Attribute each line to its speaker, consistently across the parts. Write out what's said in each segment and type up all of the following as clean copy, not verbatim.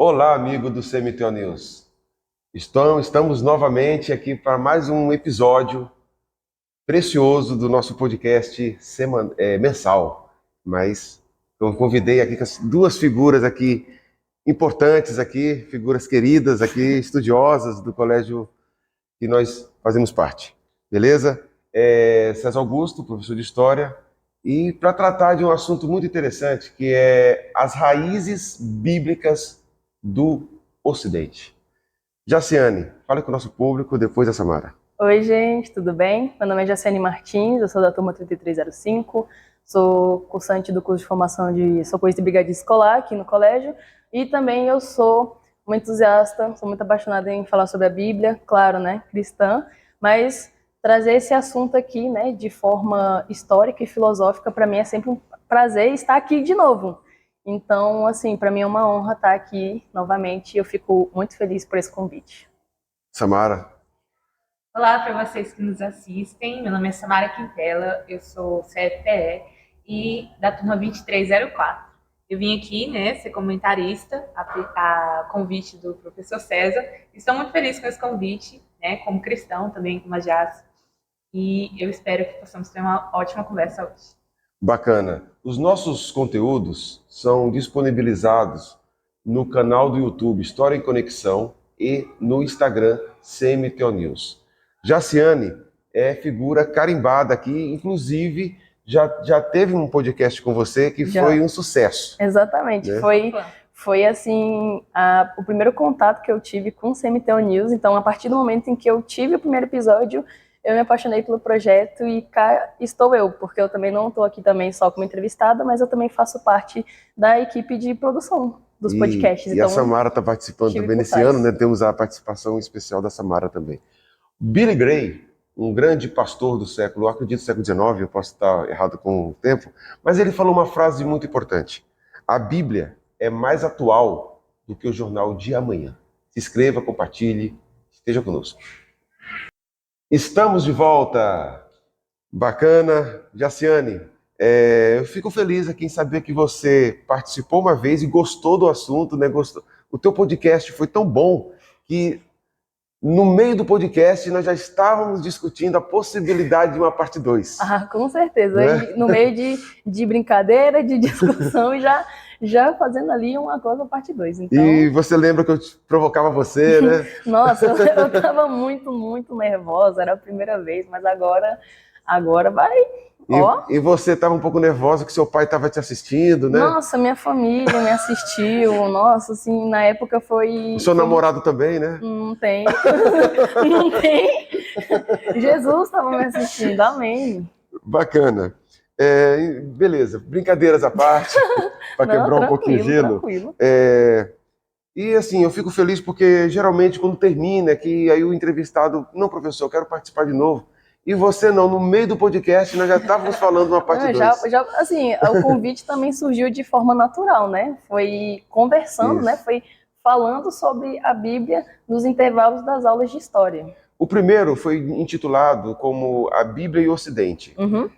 Speaker 1: Olá, amigo do CMTO News. Estamos novamente aqui para mais um episódio precioso do nosso podcast mensal. Mas eu convidei aqui duas figuras aqui importantes aqui, figuras queridas aqui, estudiosas do colégio que nós fazemos parte. Beleza? César Augusto, professor de História, e para tratar de um assunto muito interessante, que é as raízes bíblicas do Ocidente. Jaciane, fale com o nosso público depois da Samara.
Speaker 2: Oi, gente, tudo bem? Meu nome é Jaciane Martins, eu sou da turma 3305, sou cursante do curso de formação de socorrista e brigadista escolar aqui no colégio, e também eu sou uma entusiasta, sou muito apaixonada em falar sobre a Bíblia, claro, né, cristã, mas trazer esse assunto aqui, né, de forma histórica e filosófica, para mim é sempre um prazer estar aqui de novo. Então, assim, para mim é uma honra estar aqui novamente e eu fico muito feliz por esse convite.
Speaker 1: Samara.
Speaker 3: Olá para vocês que nos assistem, meu nome é Samara Quintela, eu sou CFPE e da turma 2304. Eu vim aqui, né, ser comentarista a convite do professor César. Estou muito feliz com esse convite, né, como cristão também, como a Jaz, e eu espero que possamos ter uma ótima conversa hoje.
Speaker 1: Bacana. Os nossos conteúdos são disponibilizados no canal do YouTube História em Conexão e no Instagram CMTO News. Jaciane é figura carimbada aqui, inclusive já teve um podcast com você que foi um sucesso.
Speaker 2: Exatamente,
Speaker 1: né?
Speaker 2: Foi assim, o primeiro contato que eu tive com o CMTO News. Então, a partir do momento em que eu tive o primeiro episódio, eu me apaixonei pelo projeto e cá estou eu, porque eu também não estou aqui também só como entrevistada, mas eu também faço parte da equipe de produção dos podcasts.
Speaker 1: E a Samara está participando também nesse ano, né? Temos a participação especial da Samara também. Billy Graham, um grande pastor do século, acredito século XIX, eu posso estar errado com o tempo, mas ele falou uma frase muito importante. A Bíblia é mais atual do que o jornal de amanhã. Se inscreva, compartilhe, esteja conosco. Estamos de volta. Bacana. Jaciane, eu fico feliz aqui em saber que você participou uma vez e gostou do assunto, né? O teu podcast foi tão bom que no meio do podcast nós já estávamos discutindo a possibilidade de uma parte 2.
Speaker 2: Ah, com certeza. Né? No meio de brincadeira, de discussão, e já fazendo ali uma coisa parte 2. Então...
Speaker 1: E você lembra que eu provocava você, né?
Speaker 2: Nossa, eu estava muito, muito nervosa, era a primeira vez, mas agora vai.
Speaker 1: E você estava um pouco nervosa que seu pai estava te assistindo, né?
Speaker 2: Nossa, minha família me assistiu. Nossa, assim, na época foi...
Speaker 1: O seu namorado também, né?
Speaker 2: Não tem. Não tem. Jesus estava me assistindo, amém.
Speaker 1: Bacana. Beleza, brincadeiras à parte, para quebrar um pouquinho o gelo.
Speaker 2: Tranquilo.
Speaker 1: E assim, eu fico feliz porque geralmente quando termina, que aí o entrevistado, não, professor, eu quero participar de novo. E você não, no meio do podcast nós já estávamos falando uma parte 2.
Speaker 2: Assim, o convite também surgiu de forma natural, né? Foi conversando, né? Foi falando sobre a Bíblia nos intervalos das aulas de história.
Speaker 1: O primeiro foi intitulado como A Bíblia e o Ocidente.
Speaker 2: Uhum.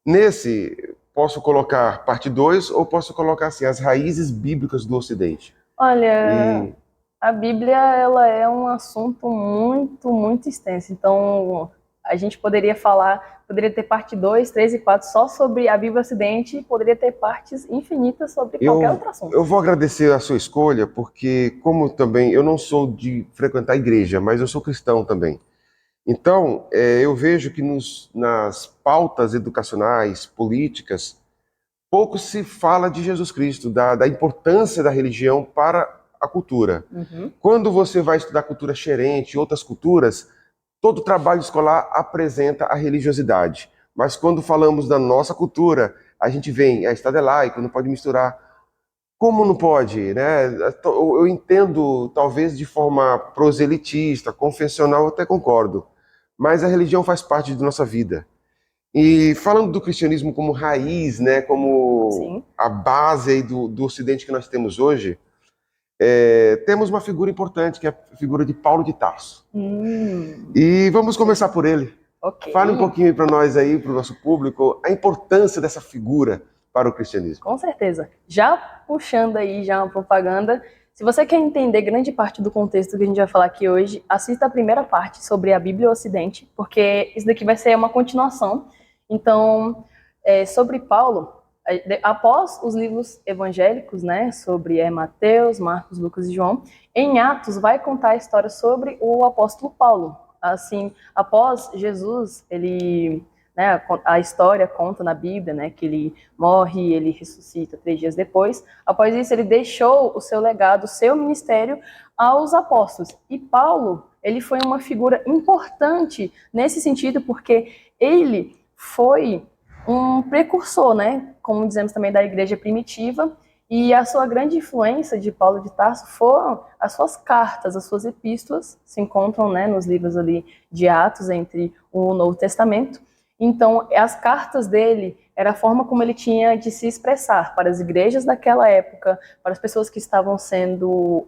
Speaker 1: Nesse, posso colocar parte 2 ou posso colocar assim, as raízes bíblicas do Ocidente?
Speaker 2: Olha, a Bíblia ela é um assunto muito, muito extenso. Então, a gente poderia ter parte 2, 3 e 4 só sobre a Bíblia Ocidente e poderia ter partes infinitas sobre qualquer outro assunto.
Speaker 1: Eu vou agradecer a sua escolha, porque como também eu não sou de frequentar a igreja, mas eu sou cristão também. Então, eu vejo que nas pautas educacionais, políticas, pouco se fala de Jesus Cristo, da importância da religião para a cultura.
Speaker 2: Uhum.
Speaker 1: Quando você vai estudar cultura xerente e outras culturas, todo trabalho escolar apresenta a religiosidade. Mas quando falamos da nossa cultura, a gente vem, a Estado é laico, não pode misturar. Como não pode, né? Eu entendo, talvez de forma proselitista, confessional, eu até concordo. Mas a religião faz parte de nossa vida. E falando do cristianismo como raiz, né, como a base aí do Ocidente que nós temos hoje, temos uma figura importante, que é a figura de Paulo de Tarso. E vamos começar por ele.
Speaker 2: Okay.
Speaker 1: Fale um pouquinho para nós aí, para o nosso público, a importância dessa figura para o cristianismo.
Speaker 2: Com certeza. Já puxando aí já uma propaganda, Se você quer entender grande parte do contexto que a gente vai falar aqui hoje, assista a primeira parte sobre a Bíblia e o Ocidente, porque isso daqui vai ser uma continuação. Então, sobre Paulo, após os livros evangélicos, né, sobre Mateus, Marcos, Lucas e João, em Atos vai contar a história sobre o apóstolo Paulo. Assim, após Jesus, ele, né, a história conta na Bíblia, né, que ele morre, ele ressuscita 3 dias depois. Após isso, ele deixou o seu legado, o seu ministério aos apóstolos. E Paulo, ele foi uma figura importante nesse sentido, porque ele foi um precursor, né, como dizemos também, da igreja primitiva, e a sua grande influência de Paulo de Tarso foram as suas cartas, as suas epístolas, se encontram, né, nos livros ali de Atos, entre o Novo Testamento. Então, as cartas dele era a forma como ele tinha de se expressar para as igrejas daquela época, para as pessoas que estavam sendo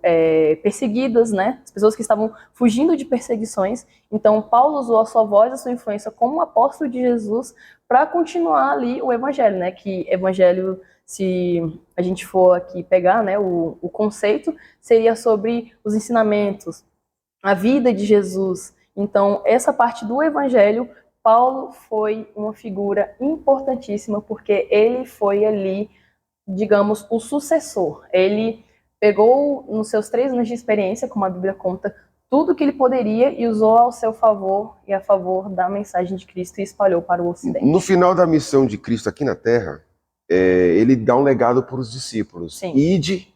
Speaker 2: perseguidas, né, as pessoas que estavam fugindo de perseguições. Então, Paulo usou a sua voz, a sua influência como um apóstolo de Jesus para continuar ali o evangelho, né, que evangelho, se a gente for aqui pegar, né, o conceito, seria sobre os ensinamentos, a vida de Jesus. Então, essa parte do evangelho, Paulo foi uma figura importantíssima, porque ele foi ali, digamos, o sucessor. Ele pegou, nos seus 3 anos de experiência, como a Bíblia conta, tudo que ele poderia e usou ao seu favor e a favor da mensagem de Cristo e espalhou para o Ocidente.
Speaker 1: No final da missão de Cristo aqui na Terra, ele dá um legado para os discípulos.
Speaker 2: Sim.
Speaker 1: Ide,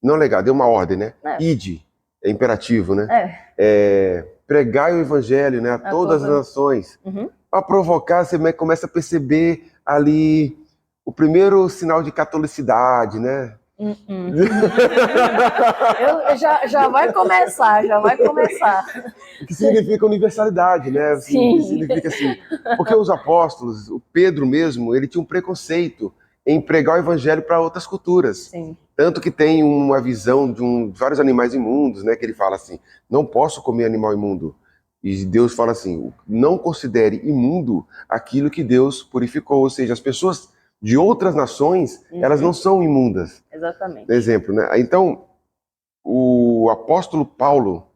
Speaker 1: não legado, é uma ordem, né? Ide, é imperativo, né? Pregai o evangelho, né, a todas as nações. Para provocar, você começa a perceber ali o primeiro sinal de catolicidade, né?
Speaker 2: Já vai começar.
Speaker 1: Que significa universalidade, né?
Speaker 2: Sim.
Speaker 1: Significa assim, porque os apóstolos, o Pedro mesmo, ele tinha um preconceito em pregar o evangelho para outras culturas.
Speaker 2: Sim.
Speaker 1: Tanto que tem uma visão de vários animais imundos, né? Que ele fala assim, não posso comer animal imundo. E Deus fala assim, não considere imundo aquilo que Deus purificou. Ou seja, as pessoas de outras nações, elas não são imundas.
Speaker 2: Exatamente.
Speaker 1: Exemplo, né? Então, o apóstolo Paulo,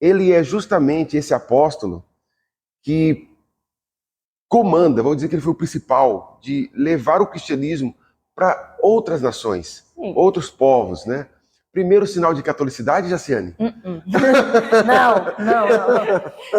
Speaker 1: ele é justamente esse apóstolo que comanda, vou dizer que ele foi o principal, de levar o cristianismo para outras nações,
Speaker 2: Sim.
Speaker 1: outros povos, né? Primeiro sinal de catolicidade, Jaciane?
Speaker 2: Não.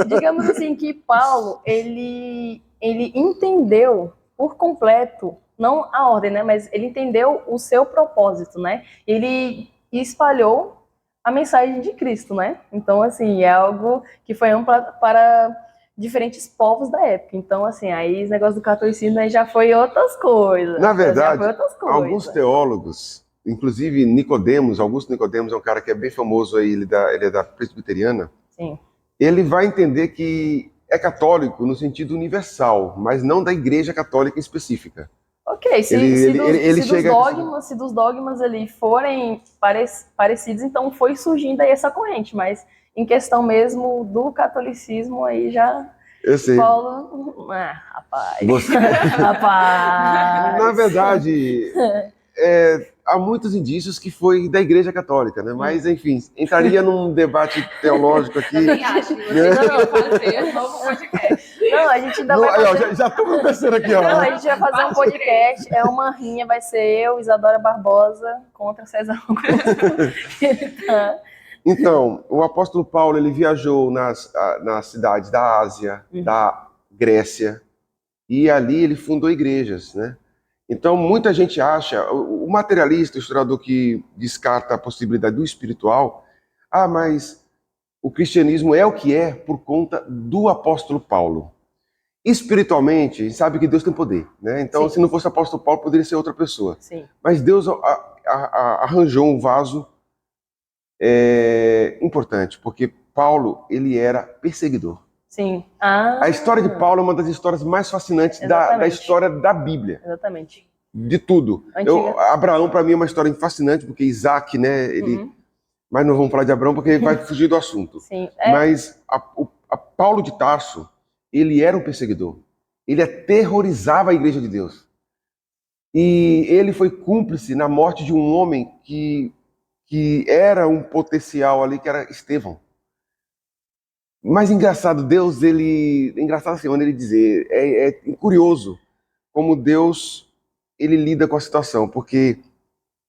Speaker 2: Digamos assim que Paulo, ele entendeu por completo, não a ordem, né, mas ele entendeu o seu propósito, né? Ele espalhou a mensagem de Cristo, né? Então, assim, é algo que foi amplo para diferentes povos da época. Então, assim, aí esse negócio do catolicismo aí já foi outras coisas.
Speaker 1: Na verdade, alguns teólogos, inclusive Augusto Nicodemos é um cara que é bem famoso aí, ele é da presbiteriana.
Speaker 2: Sim.
Speaker 1: Ele vai entender que é católico no sentido universal, mas não da igreja católica específica.
Speaker 2: Ok, se dos dogmas ali forem parecidos, então foi surgindo aí essa corrente, mas em questão mesmo do catolicismo aí já...
Speaker 1: Eu sei.
Speaker 2: Paulo... rapaz.
Speaker 1: Rapaz. Na verdade, há muitos indícios que foi da Igreja Católica, né? Mas, enfim, entraria num debate teológico aqui.
Speaker 3: Eu também acho que você devia fazer um novo podcast.
Speaker 2: Não, a gente ainda vai fazer...
Speaker 1: Já estamos pensando aqui, ó.
Speaker 2: Não, a gente vai fazer um podcast, é uma rinha, vai ser eu, Isadora Barbosa, contra César Augusto.
Speaker 1: Então, o apóstolo Paulo, ele viajou nas cidades da Ásia, da Grécia, e ali ele fundou igrejas, né? Então, muita gente acha, o materialista, o historiador que descarta a possibilidade do espiritual, mas o cristianismo é o que é por conta do apóstolo Paulo. Espiritualmente, a gente sabe que Deus tem poder, né? Então, se não fosse o apóstolo Paulo, poderia ser outra pessoa.
Speaker 2: Sim.
Speaker 1: Mas Deus arranjou um vaso importante, porque Paulo, ele era perseguidor.
Speaker 2: Sim.
Speaker 1: A história de Paulo é uma das histórias mais fascinantes da história da Bíblia.
Speaker 2: Exatamente.
Speaker 1: De tudo. Abraão, para mim, é uma história fascinante, porque Isaac, né, ele... Mas não vamos falar de Abraão, porque vai fugir do assunto.
Speaker 2: Sim.
Speaker 1: Mas Paulo de Tarso, ele era um perseguidor. Ele aterrorizava a igreja de Deus. E ele foi cúmplice na morte de um homem que que era um potencial ali, que era Estevão. Mas engraçado, Deus, engraçado assim, onde ele dizer, é curioso como Deus, ele lida com a situação, porque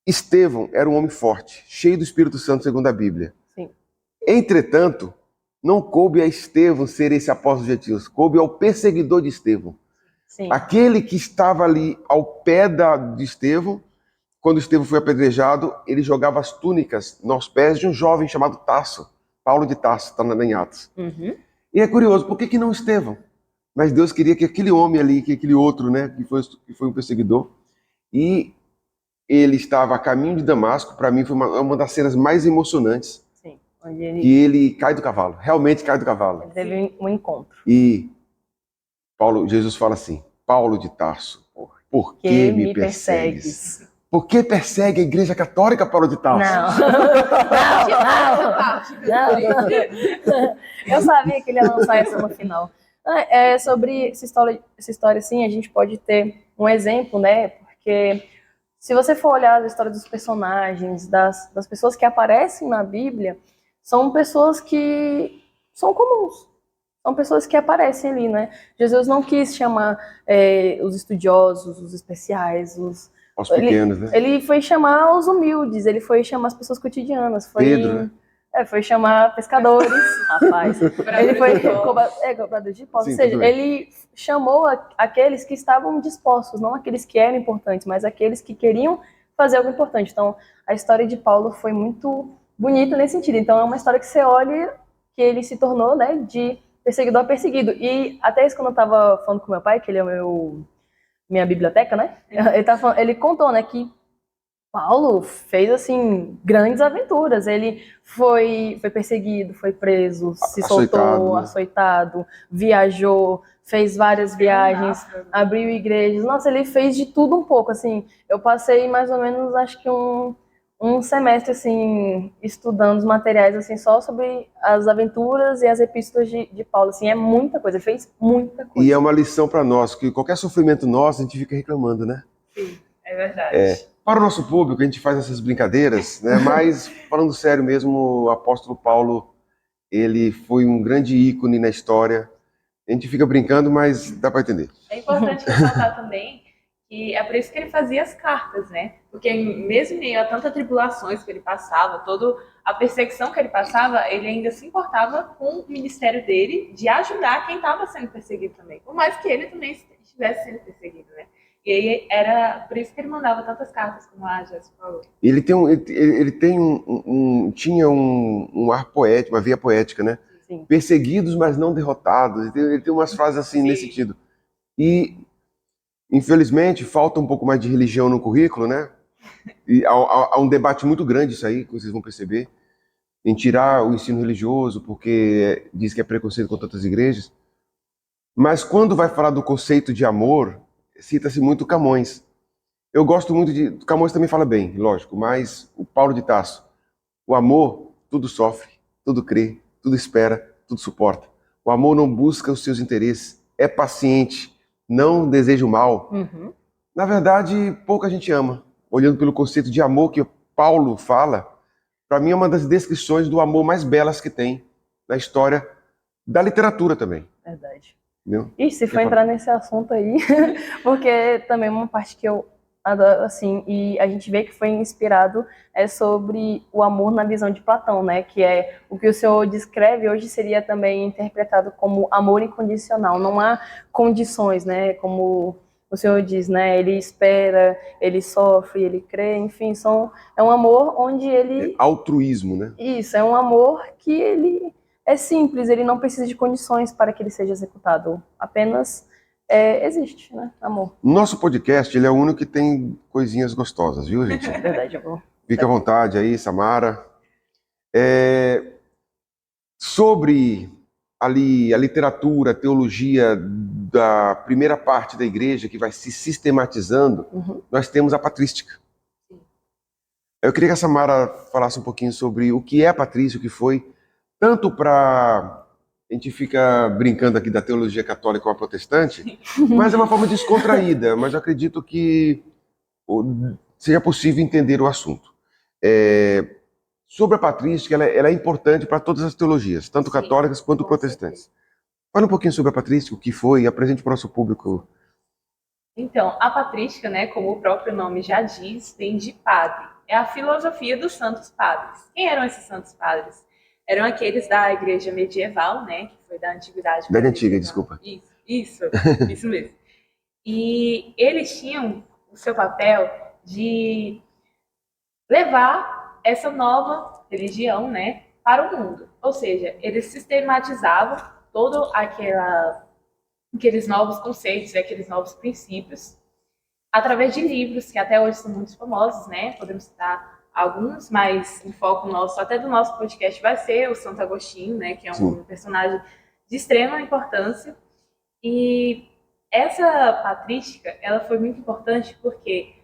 Speaker 1: Estevão era um homem forte, cheio do Espírito Santo, segundo a Bíblia.
Speaker 2: Sim.
Speaker 1: Entretanto, não coube a Estevão ser esse apóstolo de gentios, coube ao perseguidor de Estevão.
Speaker 2: Sim.
Speaker 1: Aquele que estava ali ao pé de Estevão, quando Estevão foi apedrejado, ele jogava as túnicas nos pés de um jovem chamado Tasso, Paulo de Tarso, está em Atos.
Speaker 2: Uhum.
Speaker 1: E é curioso, por que não Estevão? Mas Deus queria que aquele homem ali, que aquele outro, né, que foi um perseguidor, e ele estava a caminho de Damasco, para mim foi uma das cenas mais emocionantes.
Speaker 2: Sim, onde
Speaker 1: que ele cai do cavalo, realmente cai do cavalo.
Speaker 2: Ele teve um encontro.
Speaker 1: E Jesus fala assim, Paulo de Tarso, por que me persegues? Por que persegue a Igreja Católica, Paulo de Tarso?
Speaker 2: Não. Eu sabia que ele ia lançar isso no final. Sobre essa história, assim, a gente pode ter um exemplo, né? Porque se você for olhar a história dos personagens, das pessoas que aparecem na Bíblia, são pessoas que são comuns. São pessoas que aparecem ali, né? Jesus não quis chamar os estudiosos, os especiais, os
Speaker 1: pequenos, né?
Speaker 2: Ele foi chamar os humildes, ele foi chamar as pessoas cotidianas.
Speaker 1: Pedro, né?
Speaker 2: Foi chamar pescadores, rapaz. Ele foi cobrador de impostos. Ou seja, ele chamou aqueles que estavam dispostos, não aqueles que eram importantes, mas aqueles que queriam fazer algo importante. Então, a história de Paulo foi muito bonita nesse sentido. Então, é uma história que você olha que ele se tornou, né, de perseguidor a perseguido. E até isso, quando eu estava falando com meu pai, que ele é minha biblioteca, né? Ele contou, né, que Paulo fez, assim, grandes aventuras. Ele foi perseguido, foi preso, se soltou, açoitado, viajou, fez várias viagens, abriu igrejas. Nossa, ele fez de tudo um pouco, assim. Eu passei mais ou menos, acho que um semestre, assim, estudando os materiais, assim, só sobre as aventuras e as epístolas de Paulo, assim, é muita coisa, ele fez muita coisa.
Speaker 1: E é uma lição para nós, que qualquer sofrimento nosso, a gente fica reclamando, né?
Speaker 3: Sim, é verdade.
Speaker 1: Para o nosso público, a gente faz essas brincadeiras, né? Mas, falando sério mesmo, o apóstolo Paulo, ele foi um grande ícone na história. A gente fica brincando, mas dá para entender.
Speaker 3: É importante ressaltar também que é por isso que ele fazia as cartas, né? Porque mesmo em meio a tantas tribulações que ele passava, toda a perseguição que ele passava, ele ainda se importava com o ministério dele de ajudar quem estava sendo perseguido também. Por mais que ele também estivesse sendo perseguido, né? E aí era por isso que ele mandava tantas cartas, como a Jéssica falou.
Speaker 1: Ele tinha um ar poético, uma via poética, né?
Speaker 2: Sim.
Speaker 1: Perseguidos, mas não derrotados. Ele tem umas frases assim, nesse sentido. E, infelizmente, falta um pouco mais de religião no currículo, né? E há um debate muito grande isso aí, que vocês vão perceber, em tirar o ensino religioso, porque diz que é preconceito com tantas igrejas. Mas quando vai falar do conceito de amor, cita-se muito Camões. Eu gosto muito de... Camões também fala bem, lógico, mas o Paulo de Tarso, o amor tudo sofre, tudo crê, tudo espera, tudo suporta. O amor não busca os seus interesses, é paciente, não deseja o mal.
Speaker 2: Uhum.
Speaker 1: Na verdade, pouca gente ama. Olhando pelo conceito de amor que Paulo fala, para mim é uma das descrições do amor mais belas que tem na história da literatura também.
Speaker 2: Verdade.
Speaker 1: Entendeu?
Speaker 2: E se for entrar nesse assunto aí, porque também uma parte que eu adoro, assim, e a gente vê que foi inspirado sobre o amor na visão de Platão, né? Que é o que o senhor descreve hoje seria também interpretado como amor incondicional. Não há condições, né? Como o senhor diz, né? Ele espera, ele sofre, ele crê, enfim, é um amor onde ele...
Speaker 1: Altruísmo, né?
Speaker 2: Isso, é um amor que ele é simples, ele não precisa de condições para que ele seja executado. Apenas existe, né? Amor.
Speaker 1: Nosso podcast, ele é o único que tem coisinhas gostosas, viu, gente?
Speaker 2: Verdade, amor.
Speaker 1: Fica à vontade aí, Samara. Sobre ali a literatura, a teologia da primeira parte da igreja, que vai se sistematizando, nós temos a patrística. Eu queria que a Samara falasse um pouquinho sobre o que é a patrística, o que foi, tanto para... A gente fica brincando aqui da teologia católica ou a protestante, mas é uma forma descontraída, mas eu acredito que seja possível entender o assunto. sobre a patrística, ela é importante para todas as teologias, tanto
Speaker 3: Sim,
Speaker 1: católicas quanto
Speaker 3: com
Speaker 1: protestantes. Fala um pouquinho sobre a patrística, o que foi, e apresente para o nosso público.
Speaker 3: Então, a patrística, né, como o próprio nome já diz, vem de padre. É a filosofia dos santos padres. Quem eram esses santos padres? Eram aqueles da igreja medieval, né, que foi da antiguidade
Speaker 1: Da
Speaker 3: para
Speaker 1: antiga,
Speaker 3: medieval.
Speaker 1: desculpa.
Speaker 3: Isso mesmo. E eles tinham o seu papel de levar essa nova religião, né, para o mundo. Ou seja, eles sistematizavam todo aqueles novos conceitos e aqueles novos princípios através de livros que até hoje são muito famosos, né? Podemos citar alguns, mas o foco nosso, até do nosso podcast, vai ser o Santo Agostinho, né? Que é
Speaker 1: Sim.
Speaker 3: um personagem de extrema importância. E essa patrística, ela foi muito importante porque,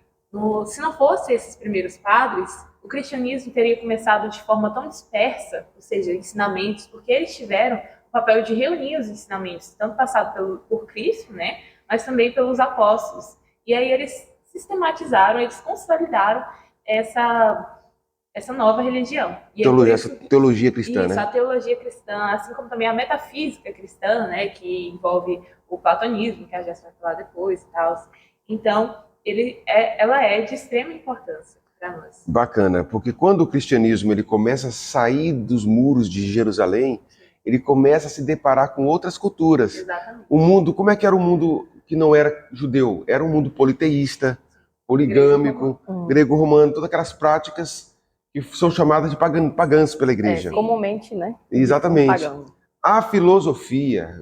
Speaker 3: se não fossem esses primeiros padres, o cristianismo teria começado de forma tão dispersa, ou seja, ensinamentos, porque eles tiveram o papel de reunir os ensinamentos, tanto passado por Cristo, né, mas também pelos apóstolos. E aí eles sistematizaram, eles consolidaram essa nova religião. E
Speaker 1: Essa teologia cristã,
Speaker 3: isso,
Speaker 1: né?
Speaker 3: a teologia cristã, assim como também a metafísica cristã, né, que envolve o platonismo, que a Jéssica vai falar depois e tal. Então, ela é de extrema importância para nós.
Speaker 1: Bacana, porque quando o cristianismo ele começa a sair dos muros de Jerusalém, ele começa a se deparar com outras culturas.
Speaker 3: Exatamente.
Speaker 1: O mundo, como é que era o mundo que não era judeu? Era um mundo politeísta, poligâmico, grego-romano, todas aquelas práticas que são chamadas de pagãs pela igreja.
Speaker 2: Comumente, né?
Speaker 1: Exatamente. A filosofia,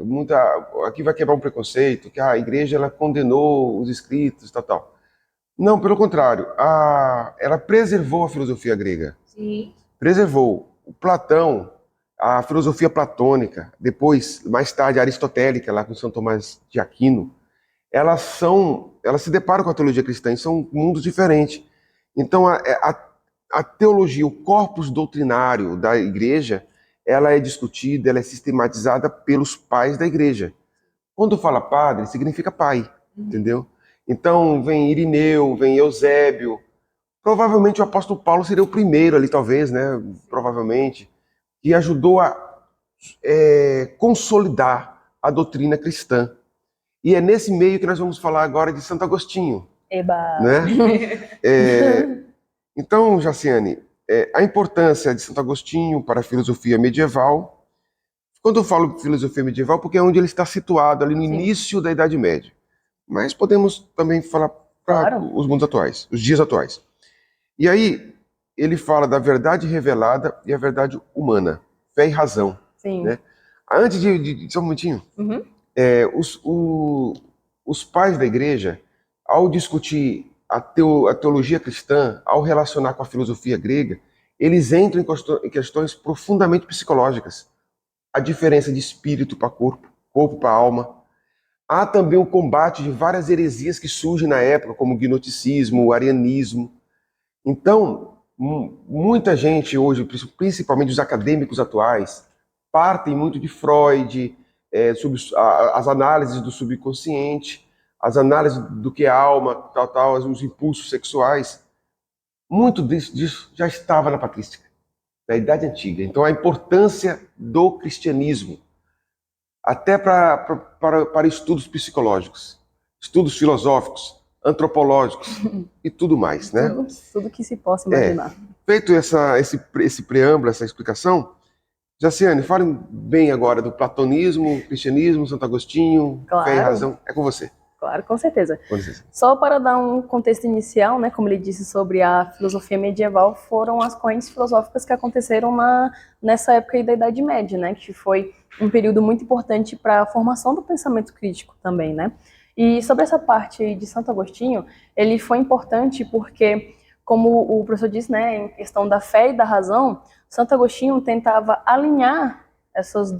Speaker 1: aqui vai quebrar um preconceito, que a igreja ela condenou os escritos, tal. Não, pelo contrário, ela preservou a filosofia grega.
Speaker 3: Sim.
Speaker 1: Preservou. O Platão, a filosofia platônica, depois, mais tarde, a aristotélica, lá com São Tomás de Aquino, elas se deparam com a teologia cristã e são mundos diferentes. Então, a teologia, o corpus doutrinário da igreja, ela é discutida, ela é sistematizada pelos pais da igreja. Quando fala padre, significa pai, entendeu? Então, vem Irineu, vem Eusébio. Provavelmente o apóstolo Paulo seria o primeiro ali, talvez, né? Provavelmente, que ajudou a consolidar a doutrina cristã. E é nesse meio que nós vamos falar agora de Santo Agostinho.
Speaker 2: Eba!
Speaker 1: Né? Então, Jaciane, a importância de Santo Agostinho para a filosofia medieval. Quando eu falo filosofia medieval, porque é onde ele está situado, ali no início da Idade Média. Mas podemos também falar para os mundos atuais, os dias atuais. E aí, ele fala da verdade revelada e a verdade humana, fé e razão.
Speaker 2: Sim.
Speaker 1: Né? Antes só um momentinho. Os pais da igreja, ao discutir a teologia cristã, ao relacionar com a filosofia grega, eles entram em questões profundamente psicológicas. A diferença de espírito para corpo, corpo para alma. Há também o combate de várias heresias que surgem na época, como o gnosticismo, o arianismo. Então, muita gente hoje, principalmente os acadêmicos atuais, partem muito de Freud, sobre as análises do subconsciente, as análises do que é alma, os impulsos sexuais. Muito disso já estava na patrística, na Idade Antiga. Então, a importância do cristianismo, até para estudos psicológicos, estudos filosóficos, antropológicos e tudo mais, né?
Speaker 2: Tudo que se possa imaginar.
Speaker 1: Feito esse preâmbulo, essa explicação, Jaciane, fale bem agora do platonismo, cristianismo, Santo Agostinho, fé e razão. É com você.
Speaker 2: Claro, com certeza.
Speaker 1: Com licença.
Speaker 2: Só para dar um contexto inicial, né, como ele disse sobre a filosofia medieval, foram as correntes filosóficas que aconteceram nessa época aí da Idade Média, né, que foi um período muito importante para a formação do pensamento crítico também, né. E sobre essa parte aí de Santo Agostinho, ele foi importante porque, como o professor disse, né, em questão da fé e da razão, Santo Agostinho tentava alinhar esses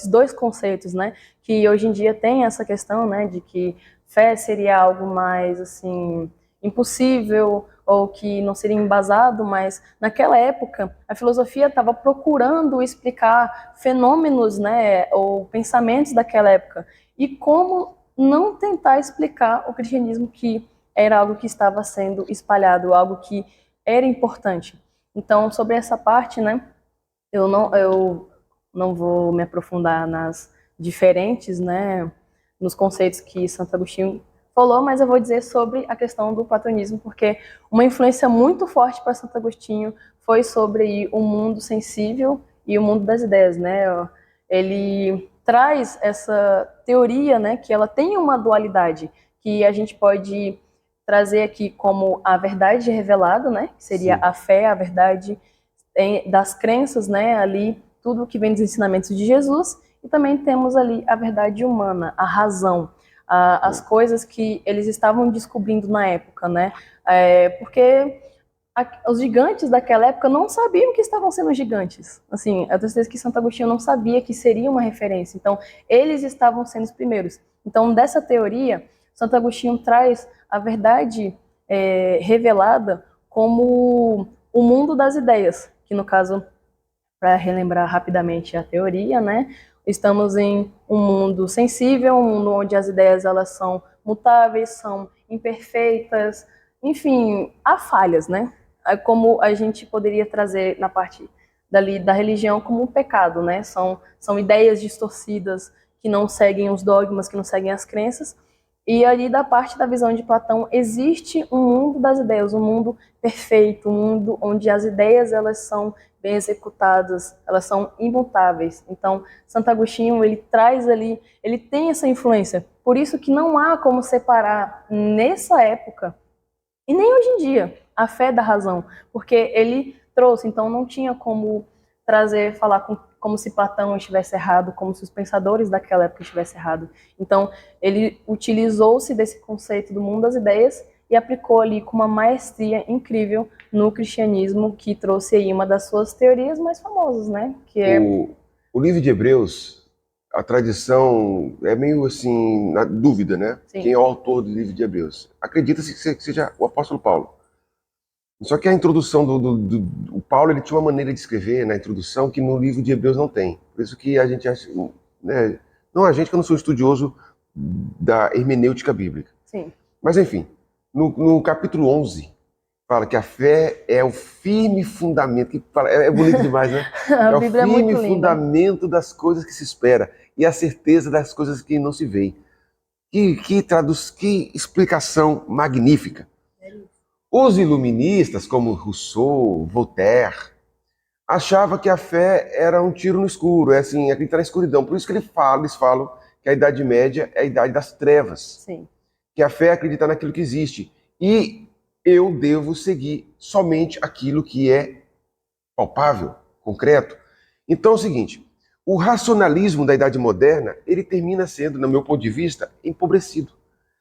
Speaker 2: dois conceitos, né, que hoje em dia tem essa questão, né, de que fé seria algo mais, assim, impossível ou que não seria embasado, mas naquela época a filosofia estava procurando explicar fenômenos, né, ou pensamentos daquela época e como não tentar explicar o cristianismo, que era algo que estava sendo espalhado, algo que era importante. Então, sobre essa parte, né, eu não vou me aprofundar nas diferentes, né, nos conceitos que Santo Agostinho falou, mas eu vou dizer sobre a questão do platonismo, porque uma influência muito forte para Santo Agostinho foi sobre aí, o mundo sensível e o mundo das ideias, né? Ele traz essa teoria, né, que ela tem uma dualidade, que a gente pode trazer aqui como a verdade revelada, né, que seria
Speaker 1: Sim.
Speaker 2: a fé, a verdade das crenças, né, ali tudo que vem dos ensinamentos de Jesus, e também temos ali a verdade humana, a razão, as coisas que eles estavam descobrindo na época, né, porque os gigantes daquela época não sabiam que estavam sendo gigantes. Assim, eu tenho certeza que Santo Agostinho não sabia que seria uma referência. Então, eles estavam sendo os primeiros. Então, dessa teoria, Santo Agostinho traz a verdade revelada como o mundo das ideias, que no caso, para relembrar rapidamente a teoria, né, estamos em um mundo sensível, um mundo onde as ideias elas são mutáveis, são imperfeitas, enfim, há falhas, né? Como a gente poderia trazer na parte da religião como um pecado, né? São ideias distorcidas que não seguem os dogmas, que não seguem as crenças. E ali da parte da visão de Platão existe um mundo das ideias, um mundo perfeito, um mundo onde as ideias elas são bem executadas, elas são imutáveis. Então, Santo Agostinho, ele traz ali, ele tem essa influência. Por isso que não há como separar nessa época e nem hoje em dia a fé da razão, porque ele trouxe, então não tinha como falar como se Platão estivesse errado, como se os pensadores daquela época estivessem errados. Então, ele utilizou-se desse conceito do mundo das ideias e aplicou ali com uma maestria incrível no cristianismo, que trouxe aí uma das suas teorias mais famosas, né? Que é...
Speaker 1: O livro de Hebreus, a tradição é meio assim, na dúvida, né?
Speaker 2: Sim.
Speaker 1: Quem é o autor do livro de Hebreus? Acredita-se que seja o apóstolo Paulo. Só que a introdução do Paulo, ele tinha uma maneira de escrever na introdução que no livro de Hebreus não tem. Por isso que a gente acha, né? Não a gente, que eu não sou estudioso da hermenêutica bíblica.
Speaker 2: Sim.
Speaker 1: Mas enfim, no capítulo 11, fala que a fé é o firme fundamento, que é bonito demais, né?
Speaker 2: A Bíblia é muito
Speaker 1: firme
Speaker 2: linda.
Speaker 1: fundamento das coisas que se espera e a certeza das coisas que não se veem. Que explicação magnífica. Os iluministas, como Rousseau, Voltaire, achavam que a fé era um tiro no escuro, é assim, acreditar na escuridão. Por isso que eles falam que a Idade Média é a Idade das Trevas.
Speaker 2: Sim.
Speaker 1: Que a fé é acreditar naquilo que existe. E eu devo seguir somente aquilo que é palpável, concreto. Então é o seguinte, o racionalismo da Idade Moderna, ele termina sendo, no meu ponto de vista, empobrecido.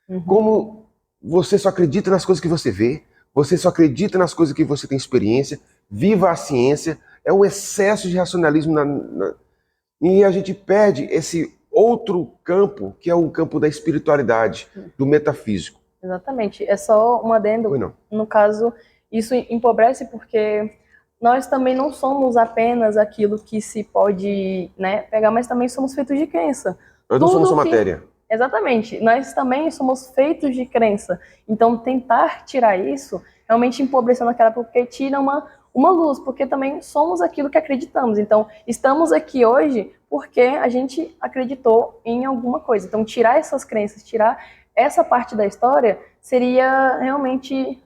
Speaker 2: Uhum.
Speaker 1: Como você só acredita nas coisas que você vê, você só acredita nas coisas que você tem experiência, viva a ciência, é um excesso de racionalismo e a gente perde esse outro campo, que é o campo da espiritualidade, do metafísico.
Speaker 2: Exatamente. É só um adendo. No caso, isso empobrece porque nós também não somos apenas aquilo que se pode, né, pegar, mas também somos feitos de crença.
Speaker 1: Nós não somos só matéria.
Speaker 2: Exatamente. Nós também somos feitos de crença. Então, tentar tirar isso, realmente empobrecendo aquela, porque tira uma luz, porque também somos aquilo que acreditamos. Então, estamos aqui hoje porque a gente acreditou em alguma coisa. Então, tirar essas crenças, tirar essa parte da história, seria realmente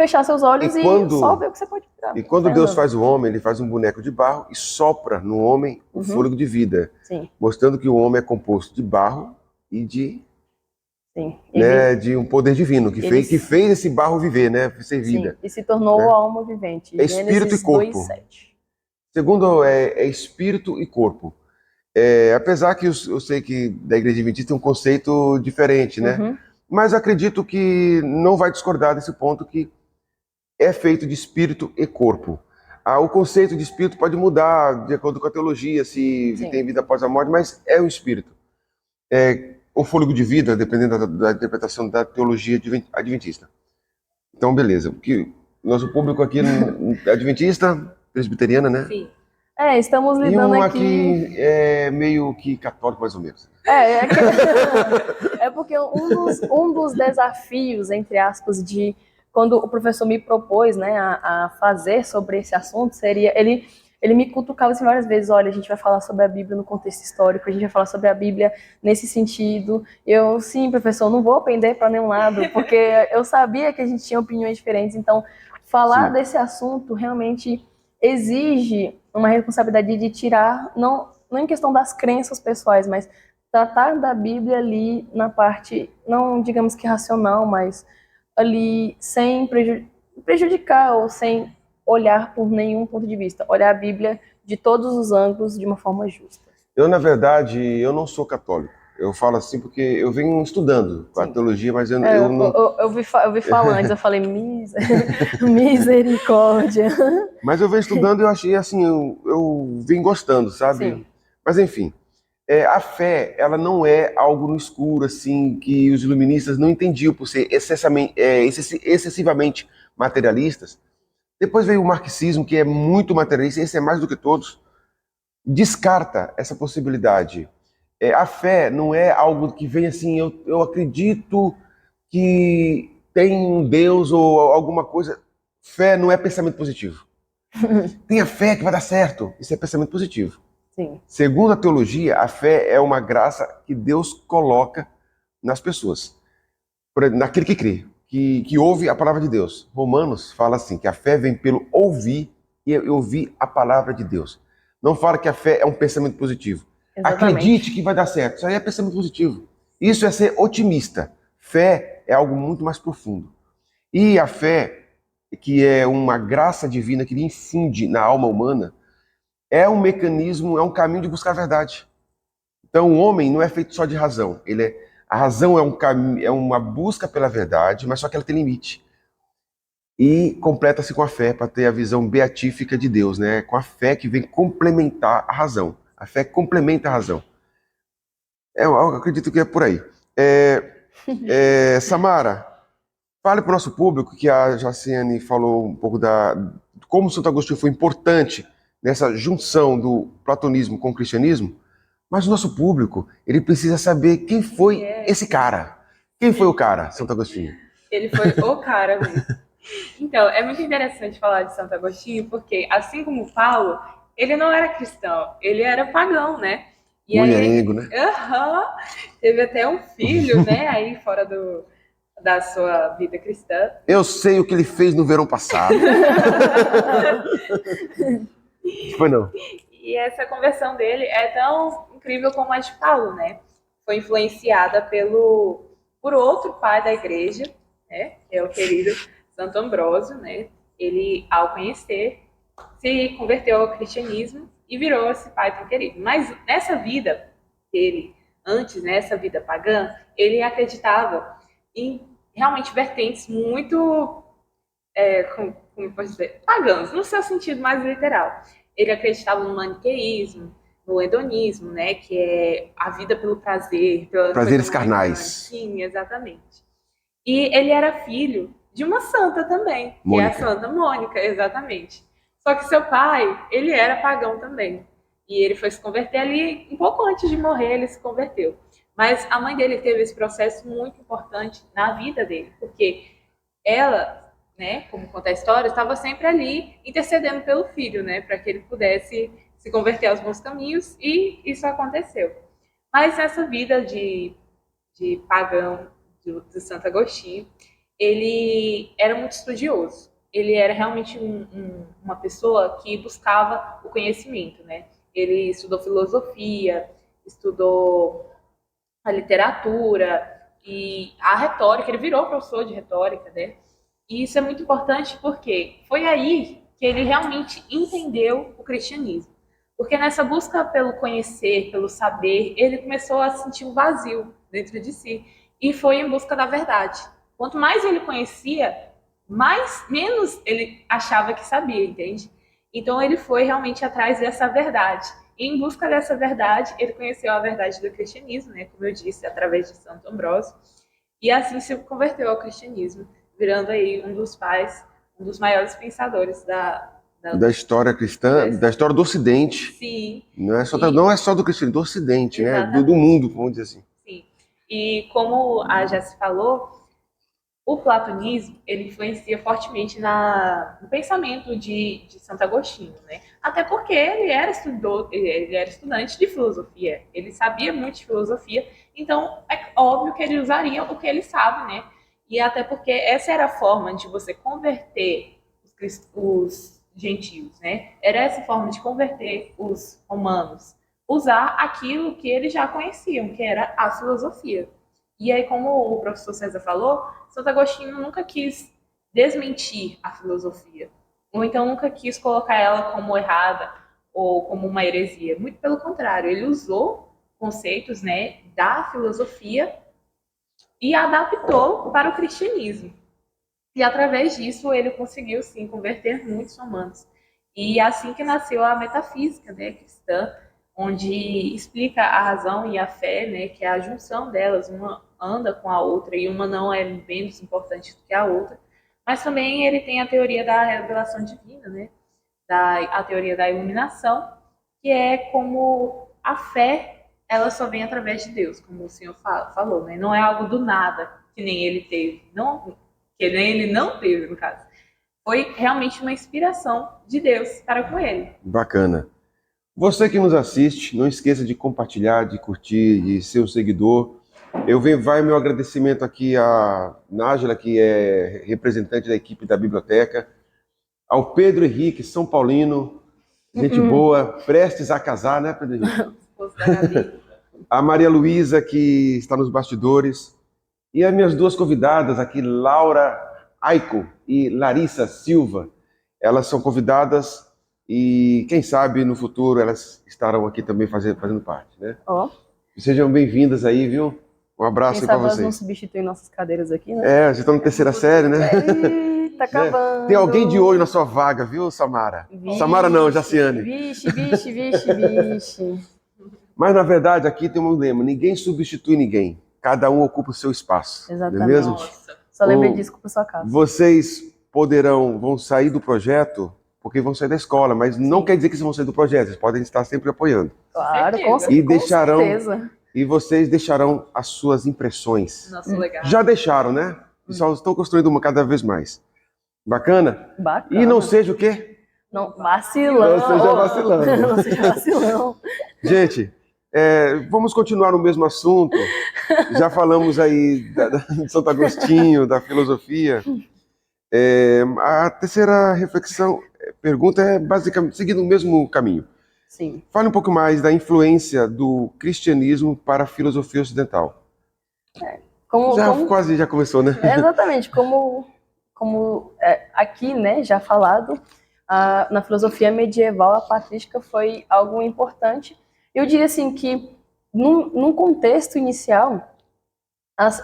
Speaker 2: fechar seus olhos e só ver o que você pode tirar.
Speaker 1: E quando Deus faz o homem, ele faz um boneco de barro e sopra no homem o fôlego de vida.
Speaker 2: Sim.
Speaker 1: Mostrando que o homem é composto de barro e de,
Speaker 2: sim.
Speaker 1: Né, de um poder divino, que fez esse barro viver, né, ser vida.
Speaker 2: Sim. E se tornou
Speaker 1: né?
Speaker 2: a alma vivente.
Speaker 1: É espírito e corpo.
Speaker 2: 2:7.
Speaker 1: Segundo, é espírito e corpo. Apesar que eu sei que da Igreja Adventista tem um conceito diferente, né?
Speaker 2: Uhum.
Speaker 1: Mas acredito que não vai discordar desse ponto, que é feito de espírito e corpo. O conceito de espírito pode mudar de acordo com a teologia, se
Speaker 2: Sim.
Speaker 1: tem vida após a morte, mas é um espírito. O fôlego de vida, dependendo da interpretação da teologia adventista. Então, beleza. Nosso público aqui é adventista, presbiteriana, né?
Speaker 3: Sim.
Speaker 2: Estamos lidando
Speaker 1: e um
Speaker 2: aqui
Speaker 1: é meio que católico, mais ou menos.
Speaker 2: É porque um dos desafios, entre aspas, de quando o professor me propôs, né, a fazer sobre esse assunto, seria ele me cutucava assim várias vezes, olha, a gente vai falar sobre a Bíblia no contexto histórico, a gente vai falar sobre a Bíblia nesse sentido. Eu, sim, professor, não vou pender para nenhum lado, porque eu sabia que a gente tinha opiniões diferentes, então falar
Speaker 1: Sim.
Speaker 2: desse assunto realmente exige uma responsabilidade de tirar, não em questão das crenças pessoais, mas tratar da Bíblia ali na parte, não digamos que racional, mas ali sem prejudicar ou sem olhar por nenhum ponto de vista, olhar a Bíblia de todos os ângulos de uma forma justa.
Speaker 1: Eu, na verdade, eu não sou católico. Eu falo assim porque eu venho estudando a
Speaker 2: Sim.
Speaker 1: teologia, mas eu não...
Speaker 2: Eu vi falar antes, eu falei misericórdia.
Speaker 1: Mas eu venho estudando e eu achei assim, eu venho gostando, sabe?
Speaker 2: Sim.
Speaker 1: Mas enfim, a fé, ela não é algo no escuro, assim, que os iluministas não entendiam por ser excessivamente materialistas. Depois veio o marxismo, que é muito materialista, esse é mais do que todos. Descarta essa possibilidade. A fé não é algo que vem assim, eu acredito que tem um Deus ou alguma coisa. Fé não é pensamento positivo. Tenha fé que vai dar certo. Isso é pensamento positivo.
Speaker 2: Sim.
Speaker 1: Segundo a teologia, a fé é uma graça que Deus coloca nas pessoas, naquele que crê, que ouve a palavra de Deus. Romanos fala assim, que a fé vem pelo ouvir e ouvir a palavra de Deus. Não fala que a fé é um pensamento positivo.
Speaker 2: Exatamente.
Speaker 1: Acredite que vai dar certo. Isso aí é pensamento positivo. Isso é ser otimista. Fé é algo muito mais profundo. E a fé, que é uma graça divina que lhe infunde na alma humana, é um mecanismo, é um caminho de buscar a verdade. Então o homem não é feito só de razão. A razão é um caminho, é uma busca pela verdade, mas só que ela tem limite. E completa-se com a fé para ter a visão beatífica de Deus, né? Com a fé que vem complementar a razão. A fé complementa a razão. Eu acredito que é por aí. Samara, fale para o nosso público que a Jaciane falou um pouco de como Santo Agostinho foi importante nessa junção do platonismo com o cristianismo, mas o nosso público, ele precisa saber quem foi esse cara. Quem foi o cara, Santo Agostinho?
Speaker 3: Ele foi o cara mesmo. Então, é muito interessante falar de Santo Agostinho, porque assim como Paulo, ele não era cristão, ele era pagão, né? E
Speaker 1: Mulherengo, né?
Speaker 3: Teve até um filho, né, aí fora da sua vida cristã.
Speaker 1: Eu sei o que ele fez no verão passado. Foi não.
Speaker 3: E essa conversão dele é tão incrível como a de Paulo, né? Foi influenciada por outro pai da igreja, né? Que é o querido Santo Ambrósio, né? Ele, ao conhecer, se converteu ao cristianismo e virou esse pai tão querido. Mas nessa vida dele, antes, nessa vida pagã, ele acreditava em realmente vertentes muito, como eu posso dizer, pagãs, no seu sentido mais literal. Ele acreditava no maniqueísmo, no hedonismo, né, que é a vida pelo prazer, pela
Speaker 1: Prazeres
Speaker 3: coisa
Speaker 1: carnais.
Speaker 3: Sim, exatamente. E ele era filho de uma santa também, que é a Santa Mônica, exatamente. Só que seu pai, ele era pagão também. E ele foi se converter ali, um pouco antes de morrer, ele se converteu. Mas a mãe dele teve esse processo muito importante na vida dele, porque ela, né, como conta a história, estava sempre ali intercedendo pelo filho, né, para que ele pudesse se converter aos bons caminhos, e isso aconteceu. Mas essa vida de pagão do Santo Agostinho, ele era muito estudioso. Ele era realmente uma pessoa que buscava o conhecimento, né? Ele estudou filosofia, estudou a literatura e a retórica. Ele virou professor de retórica, né? E isso é muito importante porque foi aí que ele realmente entendeu o cristianismo. Porque nessa busca pelo conhecer, pelo saber, ele começou a sentir um vazio dentro de si e foi em busca da verdade. Quanto mais ele conhecia, menos ele achava que sabia, entende? Então ele foi realmente atrás dessa verdade. E em busca dessa verdade, ele conheceu a verdade do cristianismo, né, como eu disse, através de Santo Ambrósio, e assim se converteu ao cristianismo, virando aí um dos pais, um dos maiores pensadores da
Speaker 1: história cristã, da história do Ocidente.
Speaker 3: Sim.
Speaker 1: Não é só do cristianismo, do Ocidente, né? Do mundo, vamos dizer assim.
Speaker 3: Sim. E como a Jess falou, o platonismo, ele influencia fortemente no pensamento de Santo Agostinho, né? Até porque ele era estudante de filosofia, ele sabia muito de filosofia, então é óbvio que ele usaria o que ele sabe, né? E até porque essa era a forma de você converter os gentios, né? Era essa forma de converter os romanos, usar aquilo que eles já conheciam, que era a filosofia. E aí, como o professor César falou, Santo Agostinho nunca quis desmentir a filosofia, ou então nunca quis colocar ela como errada ou como uma heresia. Muito pelo contrário, ele usou conceitos, né, da filosofia e adaptou para o cristianismo. E através disso ele conseguiu sim converter muitos romanos. E é assim que nasceu a metafísica, né, cristã, onde explica a razão e a fé, né, que é a junção delas, uma anda com a outra e uma não é menos importante do que a outra. Mas também ele tem a teoria da revelação divina, né, a teoria da iluminação, que é como a fé ela só vem através de Deus, como o senhor falou, né? Não é algo do nada que nem ele teve, não, que nem ele não teve no caso. Foi realmente uma inspiração de Deus para com ele.
Speaker 1: Bacana. Você que nos assiste, não esqueça de compartilhar, de curtir, de ser um seguidor. Vai meu agradecimento aqui à Nájila, que é representante da equipe da biblioteca, ao Pedro Henrique, São Paulino, gente boa, prestes a casar, né, Pedro Henrique? A Maria Luísa, que está nos bastidores, e as minhas duas convidadas aqui, Laura Aiko e Larissa Silva. Elas são convidadas e, quem sabe, no futuro elas estarão aqui também fazendo parte, né? Sejam bem-vindas aí, viu? Um abraço para vocês.
Speaker 2: Elas não substituem nossas cadeiras aqui, né?
Speaker 1: Vocês estão na terceira série, né?
Speaker 2: Tá acabando.
Speaker 1: Tem alguém de olho na sua vaga, viu, Samara?
Speaker 2: Vixe,
Speaker 1: Samara não, Jaciane.
Speaker 2: Vixe.
Speaker 1: Mas, na verdade, aqui tem um lema: ninguém substitui ninguém. Cada um ocupa o seu espaço.
Speaker 2: Exatamente.
Speaker 1: Não é mesmo?
Speaker 3: Nossa.
Speaker 2: Só lembrei disso por sua casa.
Speaker 1: Vocês vão sair do projeto porque vão sair da escola, mas não quer dizer que vocês vão sair do projeto. Vocês podem estar sempre apoiando.
Speaker 2: Claro, com
Speaker 1: certeza. E vocês deixarão as suas impressões.
Speaker 3: Nosso legado.
Speaker 1: Já deixaram, né? E só estão construindo uma cada vez mais. Bacana?
Speaker 2: Bacana.
Speaker 1: E não seja o quê?
Speaker 2: Não, vacilão.
Speaker 1: Não seja vacilão.
Speaker 2: Não seja vacilão.
Speaker 1: Gente, vamos continuar no mesmo assunto. Já falamos aí de Santo Agostinho, da filosofia. A terceira pergunta é basicamente seguindo o mesmo caminho.
Speaker 2: Sim.
Speaker 1: Fale um pouco mais da influência do cristianismo para a filosofia ocidental. Quase já começou, né?
Speaker 2: Exatamente, como aqui, né, já falado, na filosofia medieval a patrística foi algo importante. Eu diria assim que num contexto inicial,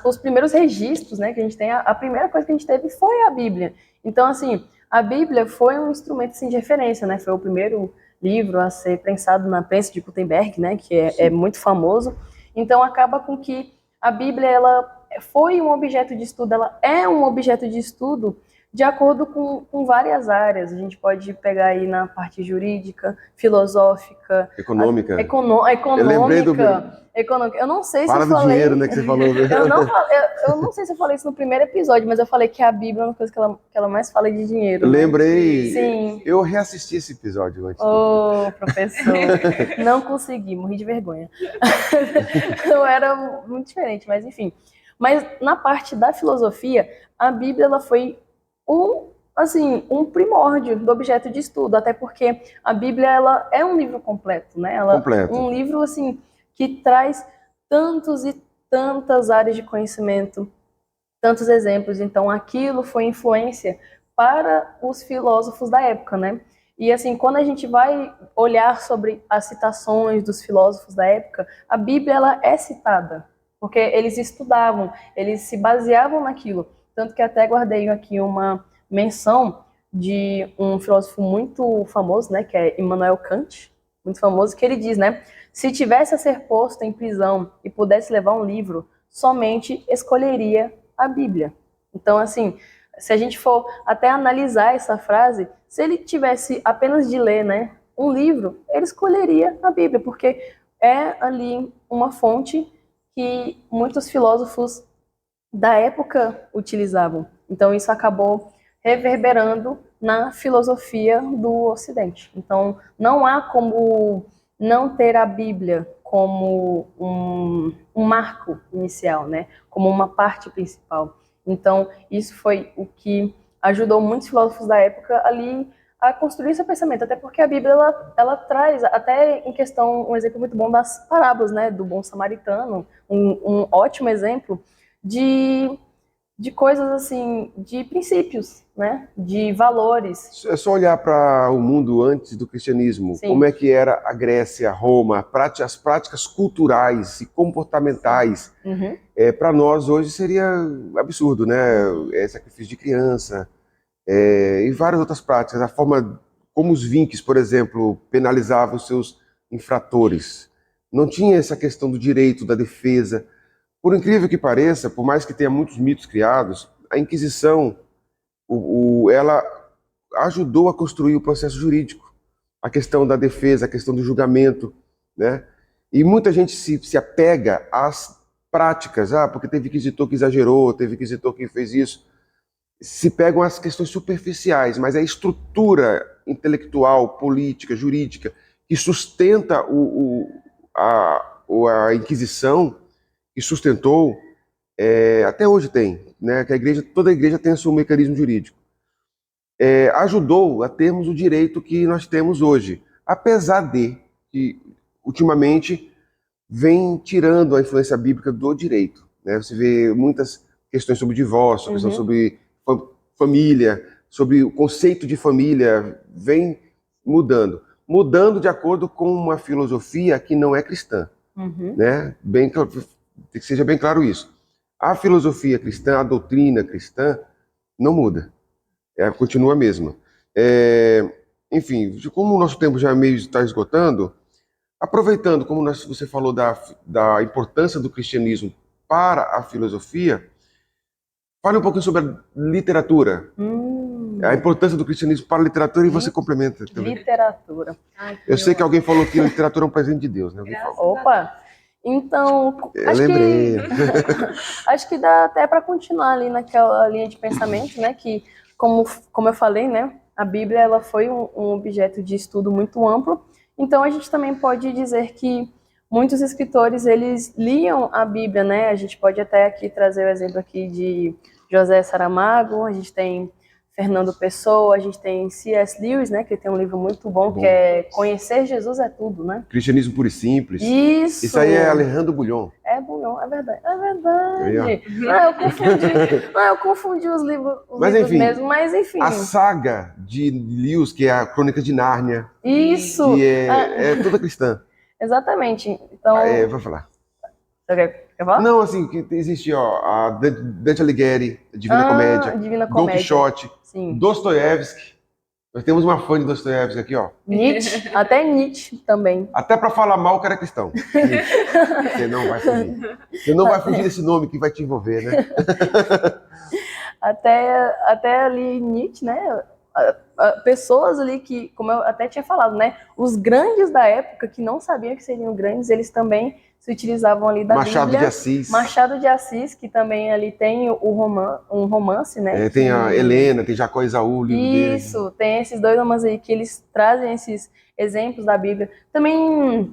Speaker 2: os primeiros registros, né, que a gente tem, a primeira coisa que a gente teve foi a Bíblia. Então, assim, a Bíblia foi um instrumento assim, de referência, né? Foi o primeiro livro a ser prensado na prensa de Gutenberg, né? Que é muito famoso. Então, acaba com que a Bíblia, ela foi um objeto de estudo, ela é um objeto de estudo de acordo com várias áreas. A gente pode pegar aí na parte jurídica, filosófica,
Speaker 1: econômica.
Speaker 2: Econômica. Eu não sei se eu falei...
Speaker 1: do dinheiro, né, que você falou.
Speaker 2: eu não sei se eu falei isso no primeiro episódio, mas eu falei que a Bíblia é uma coisa que ela mais fala de dinheiro.
Speaker 1: Eu lembrei.
Speaker 2: Sim.
Speaker 1: Eu reassisti esse episódio antes.
Speaker 2: Professor. Não consegui, morri de vergonha. Eu era muito diferente, mas enfim. Mas na parte da filosofia, a Bíblia ela foi um primórdio do objeto de estudo, até porque a Bíblia ela é um livro completo, né?
Speaker 1: Completo.
Speaker 2: Um livro assim que traz tantos e tantas áreas de conhecimento, tantos exemplos. Então, aquilo foi influência para os filósofos da época, né? E assim, quando a gente vai olhar sobre as citações dos filósofos da época, a Bíblia ela é citada, porque eles estudavam, eles se baseavam naquilo. Tanto que até guardei aqui uma menção de um filósofo muito famoso, né, que é Immanuel Kant, muito famoso, que ele diz, né, se tivesse a ser posto em prisão e pudesse levar um livro, somente escolheria a Bíblia. Então, assim, se a gente for até analisar essa frase, se ele tivesse apenas de ler, né, um livro, ele escolheria a Bíblia, porque é ali uma fonte que muitos filósofos da época utilizavam. Então isso acabou reverberando na filosofia do Ocidente. Então não há como não ter a Bíblia como um marco inicial, né? Como uma parte principal. Então isso foi o que ajudou muitos filósofos da época ali a construir seu pensamento, até porque a Bíblia ela traz, até em questão, um exemplo muito bom das parábolas, né, do bom samaritano, um ótimo exemplo de coisas assim, de princípios, né, de valores.
Speaker 1: É só olhar para o mundo antes do cristianismo,
Speaker 2: Sim.
Speaker 1: como é que era a Grécia, Roma, as práticas culturais e comportamentais.
Speaker 2: Uhum.
Speaker 1: Para nós hoje seria absurdo, né? Sacrifício de criança, e várias outras práticas. A forma como os vinques, por exemplo, penalizavam os seus infratores. Não tinha essa questão do direito, da defesa. Por incrível que pareça, por mais que tenha muitos mitos criados, a Inquisição, ela ajudou a construir o processo jurídico, a questão da defesa, a questão do julgamento, né? E muita gente se apega às práticas, porque teve inquisitor que exagerou, teve inquisitor que fez isso. Se pegam as questões superficiais, mas a estrutura intelectual, política, jurídica, que sustenta a Inquisição, que sustentou, até hoje tem, né? Que toda a igreja tem o seu mecanismo jurídico. Ajudou a termos o direito que nós temos hoje, apesar de que, ultimamente, vem tirando a influência bíblica do direito, né? Você vê muitas questões sobre divórcio, questão sobre família, sobre o conceito de família, vem mudando de acordo com uma filosofia que não é cristã, né? Que seja bem claro isso. A filosofia cristã, a doutrina cristã, não muda. Continua a mesma. Enfim, como o nosso tempo já meio está esgotando, aproveitando, como você falou da importância do cristianismo para a filosofia, fale um pouquinho sobre a literatura. A importância do cristianismo para a literatura, e você complementa também.
Speaker 2: Literatura.
Speaker 1: Eu sei que alguém falou que a literatura é um presente de Deus, né? Alguém falou.
Speaker 2: Opa! Então,
Speaker 1: lembrei.
Speaker 2: Acho que dá até para continuar ali naquela linha de pensamento, né? Que, como eu falei, né? A Bíblia ela foi um objeto de estudo muito amplo. Então, a gente também pode dizer que muitos escritores, eles liam a Bíblia, né? A gente pode até aqui trazer o exemplo aqui de José Saramago, a gente tem Fernando Pessoa, a gente tem C.S. Lewis, né? Que tem um livro muito bom, que é Conhecer Jesus é Tudo, né?
Speaker 1: Cristianismo Puro e Simples.
Speaker 2: Isso!
Speaker 1: Isso aí é Alejandro Bulhon.
Speaker 2: Bulhon, é verdade. É verdade. Eu confundi os livros,
Speaker 1: Enfim,
Speaker 2: mesmo, mas enfim.
Speaker 1: A saga de Lewis, que é a Crônica de Nárnia.
Speaker 2: Isso!
Speaker 1: Que é toda cristã.
Speaker 2: Exatamente. Então...
Speaker 1: Vou falar.
Speaker 2: Quer falar?
Speaker 1: Não, assim, que existe, a Dante Alighieri, a Divina Comédia,
Speaker 2: Divina
Speaker 1: Don
Speaker 2: Comédia.
Speaker 1: Quixote,
Speaker 2: Sim.
Speaker 1: Dostoiévski. Nós temos uma fã de Dostoiévski aqui, ó.
Speaker 2: Nietzsche, até Nietzsche também.
Speaker 1: Até para falar mal, o cara é cristão. Você não vai fugir. Você não vai fugir desse nome que vai te envolver, né?
Speaker 2: até ali Nietzsche, né? Pessoas ali que, como eu até tinha falado, né? Os grandes da época que não sabiam que seriam grandes, eles também se utilizavam ali da
Speaker 1: Machado
Speaker 2: Bíblia.
Speaker 1: de Assis.
Speaker 2: Machado de Assis, que também ali tem um romance, né?
Speaker 1: Tem a Helena, tem Jacó e Esaú, o livro dele.
Speaker 2: Isso, tem esses dois romances aí que eles trazem esses exemplos da Bíblia. Também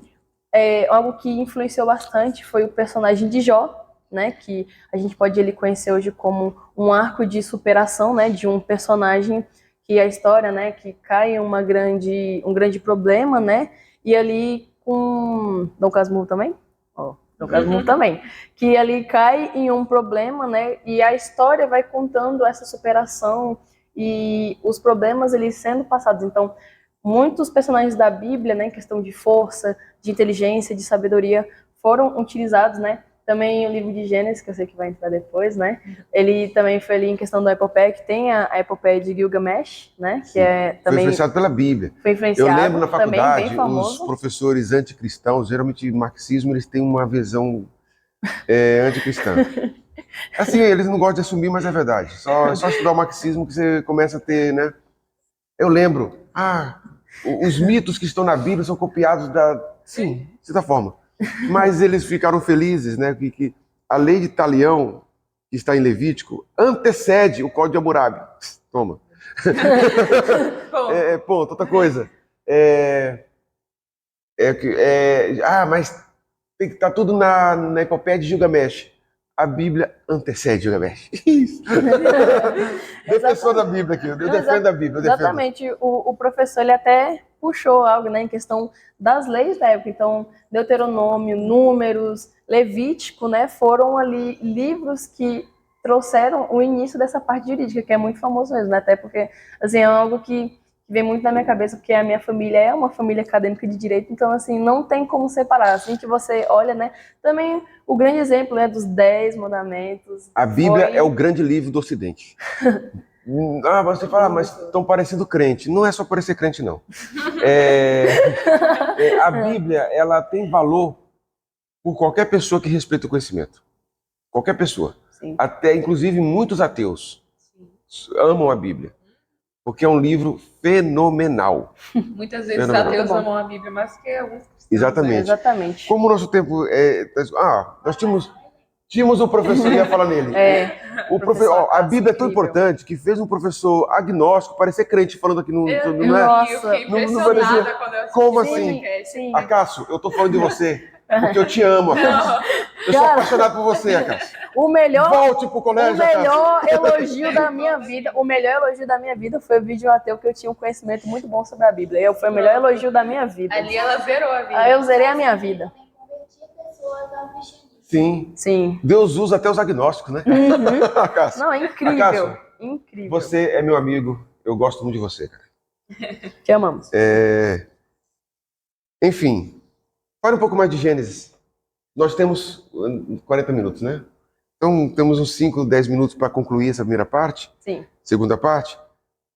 Speaker 2: algo que influenciou bastante foi o personagem de Jó, né? Que a gente pode ele conhecer hoje como um arco de superação, né? De um personagem que a história, né? Que cai em um grande problema, né? E ali com Dom Casmurro também? Dom Casmurro também. Que ali cai em um problema, né? E a história vai contando essa superação e os problemas eles sendo passados. Então, muitos personagens da Bíblia, né? Em questão de força, de inteligência, de sabedoria, foram utilizados, né? Também o livro de Gênesis, que eu sei que vai entrar depois, né? Ele também foi ali em questão da epopeia, que tem a epopeia de Gilgamesh, né? Que também
Speaker 1: foi influenciado pela Bíblia.
Speaker 2: Foi influenciado.
Speaker 1: Eu lembro na faculdade,
Speaker 2: também, bem famoso.
Speaker 1: Os professores anticristãos, geralmente marxismo, eles têm uma visão anticristã. Assim, eles não gostam de assumir, mas é verdade. Só estudar o marxismo que você começa a ter, né? Eu lembro, os mitos que estão na Bíblia são copiados sim, de certa forma. Mas eles ficaram felizes, né? Que a lei de Talião, que está em Levítico, antecede o Código de Hammurabi. Toma.
Speaker 3: Bom,
Speaker 1: Ponto, outra coisa. Mas tem que estar tudo na epopeia de Gilgamesh. A Bíblia antecede Gilgamesh. Isso. Defensor da Bíblia aqui, eu defendo a Bíblia.
Speaker 2: Exatamente, o professor ele até puxou algo, né, em questão das leis da época. Então, Deuteronômio, Números, Levítico, né, foram ali livros que trouxeram o início dessa parte jurídica, que é muito famoso mesmo, né, até porque, assim, é algo que vem muito na minha cabeça, porque a minha família é uma família acadêmica de direito, então, assim, não tem como separar. Assim que você olha, né, também o grande exemplo, né, dos 10 mandamentos.
Speaker 1: A Bíblia é o grande livro do Ocidente. Você fala, mas estão parecendo crente. Não é só parecer crente, não. A Bíblia, ela tem valor por qualquer pessoa que respeita o conhecimento. Qualquer pessoa.
Speaker 2: Sim.
Speaker 1: Até, inclusive, muitos ateus amam a Bíblia. Porque é um livro fenomenal.
Speaker 3: muitas vezes os ateus amam a Bíblia mais que alguns cristãos.
Speaker 1: Exatamente.
Speaker 2: Exatamente.
Speaker 1: Como o nosso tempo nós tínhamos um professor que ia falar nele. O professor, a Bíblia é tão importante que fez um professor agnóstico parecer crente falando aqui no.
Speaker 3: Eu fiquei impressionada quando eu assisti.
Speaker 1: Como assim?
Speaker 2: Sim.
Speaker 1: Acácio, eu tô falando de você. Porque eu te amo, Acácio. Eu sou apaixonado por você, Acácio. Volte pro colégio,
Speaker 2: elogio da minha vida, o melhor elogio da minha vida foi o vídeo ateu, que eu tinha um conhecimento muito bom sobre a Bíblia. Foi o melhor elogio da minha vida.
Speaker 3: Ali ela zerou a vida.
Speaker 2: Aí eu zerei a minha vida.
Speaker 1: Sim. Deus usa até os agnósticos, né? Acácio.
Speaker 2: Não, é incrível.
Speaker 1: Acácio,
Speaker 2: incrível.
Speaker 1: Você é meu amigo. Eu gosto muito de você, cara.
Speaker 2: Te amamos.
Speaker 1: Enfim, fale um pouco mais de Gênesis. Nós temos 40 minutos, né? Então, temos uns 5, 10 minutos para concluir essa primeira parte.
Speaker 2: Sim.
Speaker 1: Segunda parte.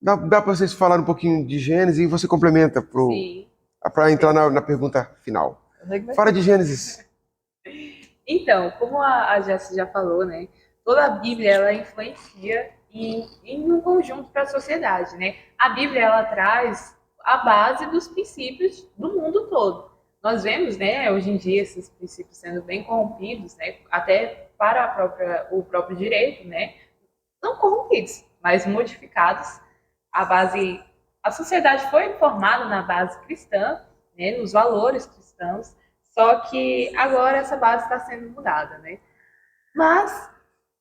Speaker 1: Dá para vocês falarem um pouquinho de Gênesis e você complementa para entrar na pergunta final. Fala de Gênesis.
Speaker 3: Então, como a Jéssica já falou, né? Toda a Bíblia, ela influencia em um conjunto para a sociedade, né? A Bíblia, ela traz a base dos princípios do mundo todo. Nós vemos, né, hoje em dia, esses princípios sendo bem corrompidos, né, até para o próprio direito, né, não corrompidos, mas modificados. A sociedade foi formada na base cristã, né, nos valores cristãos, só que agora essa base está sendo mudada, né. Mas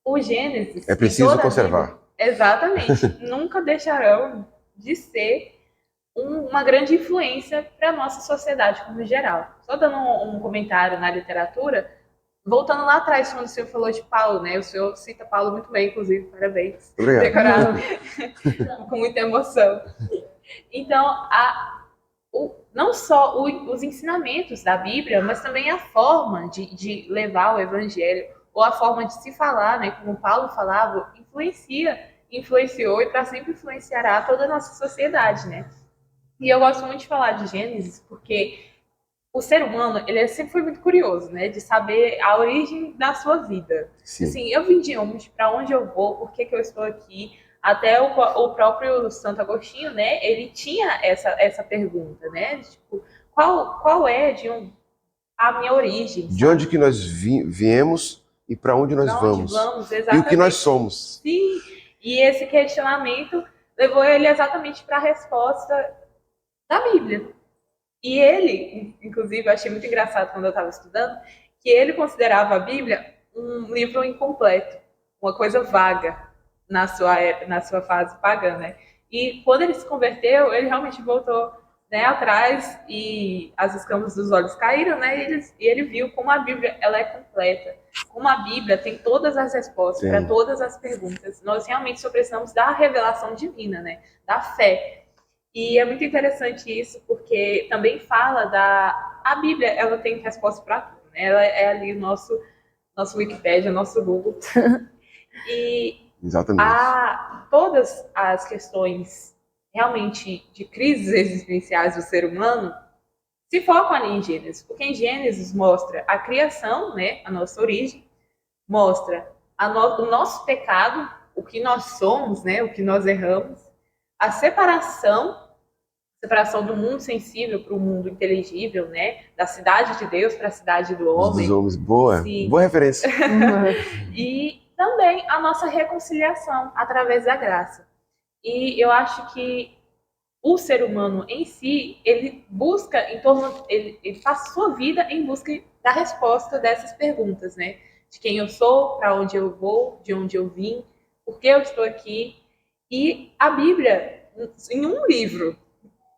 Speaker 3: o Gênesis...
Speaker 1: É preciso conservar.
Speaker 3: Exatamente. Nunca deixarão de ser uma grande influência para a nossa sociedade como geral. Só dando um comentário na literatura, voltando lá atrás, quando o senhor falou de Paulo, né? O senhor cita Paulo muito bem, inclusive, parabéns.
Speaker 1: Obrigado.
Speaker 3: Decorado com muita emoção. Então, não só os ensinamentos da Bíblia, mas também a forma de levar o evangelho, ou a forma de se falar, né? Como Paulo falava, influenciou e para sempre influenciará toda a nossa sociedade, né? E eu gosto muito de falar de Gênesis porque o ser humano, ele sempre foi muito curioso, né? De saber a origem da sua vida.
Speaker 1: Sim.
Speaker 3: Assim, eu vim de onde, para onde eu vou, por que eu estou aqui. Até o próprio Santo Agostinho, né? Ele tinha essa pergunta, né? Tipo, qual é a minha origem? Sabe?
Speaker 1: De onde que nós viemos e para onde nós vamos. E o que nós somos.
Speaker 3: Sim, e esse questionamento levou ele exatamente para a resposta da Bíblia. E ele, inclusive, eu achei muito engraçado quando eu estava estudando, que ele considerava a Bíblia um livro incompleto, uma coisa vaga na sua fase pagã, né? E quando ele se converteu, ele realmente voltou, né, atrás e as escamas dos olhos caíram, né? E ele viu como a Bíblia ela é completa, como a Bíblia tem todas as respostas para todas as perguntas. Nós realmente só precisamos da revelação divina, né? Da fé. E é muito interessante isso, porque também fala a Bíblia, ela tem resposta para tudo, né? Ela é ali o nosso Wikipédia, nosso Google. E
Speaker 1: exatamente.
Speaker 3: Todas as questões realmente de crises existenciais do ser humano se focam ali em Gênesis, porque em Gênesis mostra a criação, né, a nossa origem, mostra o nosso pecado, o que nós somos, né, o que nós erramos, a separação do mundo sensível para o mundo inteligível, né, da cidade de Deus para a cidade do homem.
Speaker 1: Dos homens, boa referência.
Speaker 3: E também a nossa reconciliação através da graça. E eu acho que o ser humano em si, ele busca ele passa sua vida em busca da resposta dessas perguntas, né? De quem eu sou, para onde eu vou, de onde eu vim, por que eu estou aqui. E a Bíblia, em um livro,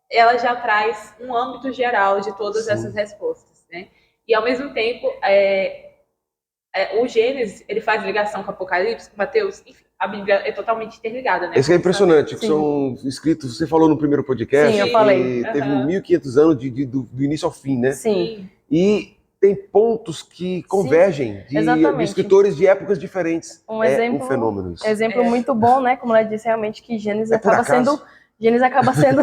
Speaker 3: ela já traz um âmbito geral de todas essas respostas, né? E ao mesmo tempo, o Gênesis, ele faz ligação com Apocalipse, com Mateus, enfim, a Bíblia é totalmente interligada, né?
Speaker 1: Isso é impressionante, que
Speaker 2: Sim.
Speaker 1: são escritos, você falou no primeiro podcast,
Speaker 2: Sim, eu falei.
Speaker 1: que teve 1.500 anos do início ao fim, né?
Speaker 2: Sim.
Speaker 1: E tem pontos que convergem de
Speaker 2: exatamente.
Speaker 1: escritores de épocas diferentes.
Speaker 2: Um exemplo,
Speaker 1: um fenômeno isso.
Speaker 2: Exemplo muito bom, né? Como ela disse, realmente que Gênesis
Speaker 1: por
Speaker 2: acaba
Speaker 1: acaso?
Speaker 2: sendo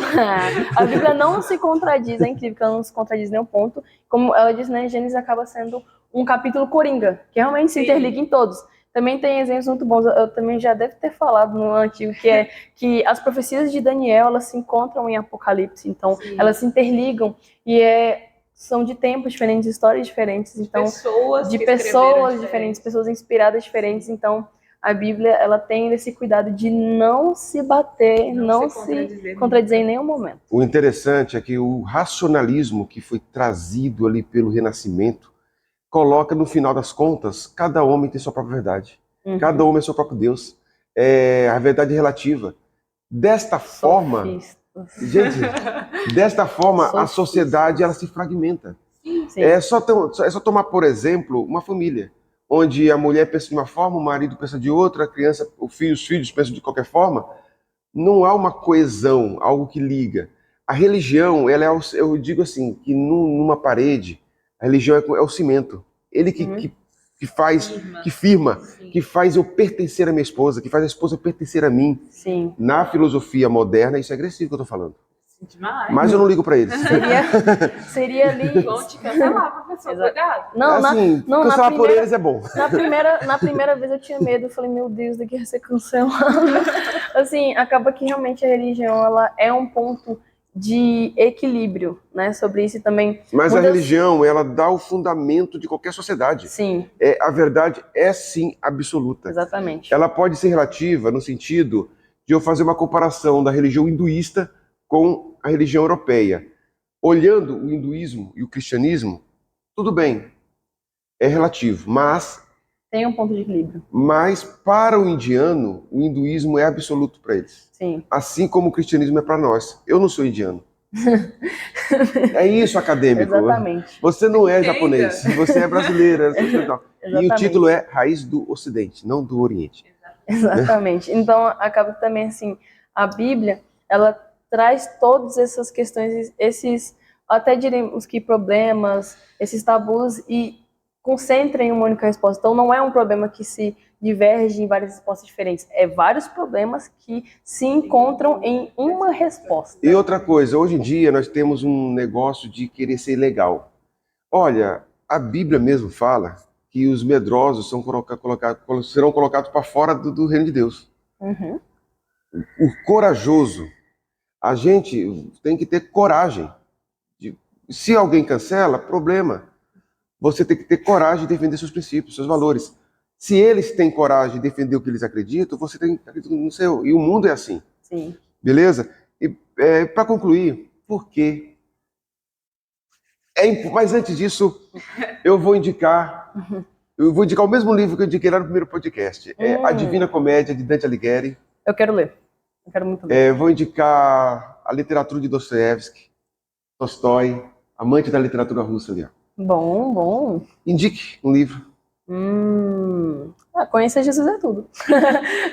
Speaker 2: a Bíblia não se contradiz, é incrível que ela não se contradiz em nenhum ponto. Como ela diz, né, Gênesis acaba sendo um capítulo coringa, que realmente se interliga em todos. Também tem exemplos muito bons, eu também já deve ter falado no antigo, que é que as profecias de Daniel, elas se encontram em Apocalipse, então elas se interligam e são de tempos diferentes, histórias diferentes, então de pessoas diferentes, pessoas inspiradas diferentes, então a Bíblia, ela tem esse cuidado de não se bater, não se contradizer em nenhum momento.
Speaker 1: O interessante é que o racionalismo que foi trazido ali pelo Renascimento coloca, no final das contas, cada homem tem sua própria verdade. Cada homem é seu próprio Deus. A verdade é relativa. Desta forma, gente, a sociedade ela se fragmenta.
Speaker 2: Sim.
Speaker 1: É só tomar, por exemplo, uma família, onde a mulher pensa de uma forma, o marido pensa de outra, a criança, os filhos pensam de qualquer forma. Não há uma coesão, algo que liga. A religião, ela eu digo assim, que numa parede, a religião é o cimento. Ele que faz, que firma, que faz eu pertencer à minha esposa, que faz a esposa pertencer a mim.
Speaker 2: Sim.
Speaker 1: Na filosofia moderna, isso é agressivo que eu estou falando.
Speaker 3: Demais.
Speaker 1: Mas eu não ligo para eles.
Speaker 2: Seria ali...
Speaker 3: Vão te cancelar, professor, cuidado.
Speaker 2: Não,
Speaker 1: cancelar por eles é bom.
Speaker 2: Na primeira vez eu tinha medo, eu falei, meu Deus, daqui vai ser cancelado. Assim, acaba que realmente a religião, ela é um ponto de equilíbrio, né, sobre isso também.
Speaker 1: Mas a religião, ela dá o fundamento de qualquer sociedade.
Speaker 2: Sim.
Speaker 1: A verdade é sim absoluta.
Speaker 2: Exatamente.
Speaker 1: Ela pode ser relativa no sentido de eu fazer uma comparação da religião hinduísta com a religião europeia. Olhando o hinduísmo e o cristianismo, tudo bem, é relativo, mas...
Speaker 2: Tem um ponto de equilíbrio.
Speaker 1: Mas para o indiano, o hinduísmo é absoluto para eles.
Speaker 2: Sim.
Speaker 1: Assim como o cristianismo é para nós. Eu não sou indiano. É isso, acadêmico.
Speaker 2: Exatamente.
Speaker 1: Você não é japonês, você é brasileiro. E o título é Raiz do Ocidente, não do Oriente.
Speaker 2: Exatamente. Então, acaba também assim, a Bíblia, ela traz todas essas questões, até diremos que problemas, esses tabus, e concentra em uma única resposta. Então, não é um problema que se diverge em várias respostas diferentes. É vários problemas que se encontram em uma resposta.
Speaker 1: E outra coisa, hoje em dia nós temos um negócio de querer ser legal. Olha, a Bíblia mesmo fala que os medrosos serão colocados para fora do reino de Deus.
Speaker 2: Uhum.
Speaker 1: O corajoso, a gente tem que ter coragem. Se alguém cancela, problema. Você tem que ter coragem de defender seus princípios, seus valores. Se eles têm coragem de defender o que eles acreditam, você tem que acreditar no seu. E o mundo é assim.
Speaker 2: Sim.
Speaker 1: Beleza? E para concluir, por quê? Mas antes disso, eu vou indicar o mesmo livro que eu indiquei lá no primeiro podcast. A Divina Comédia, de Dante Alighieri.
Speaker 2: Eu quero ler. Eu quero muito ler.
Speaker 1: Vou indicar a literatura de Dostoiévski, Tolstói, amante da literatura russa ali.
Speaker 2: Bom.
Speaker 1: Indique um livro.
Speaker 2: Conhecer Jesus é tudo.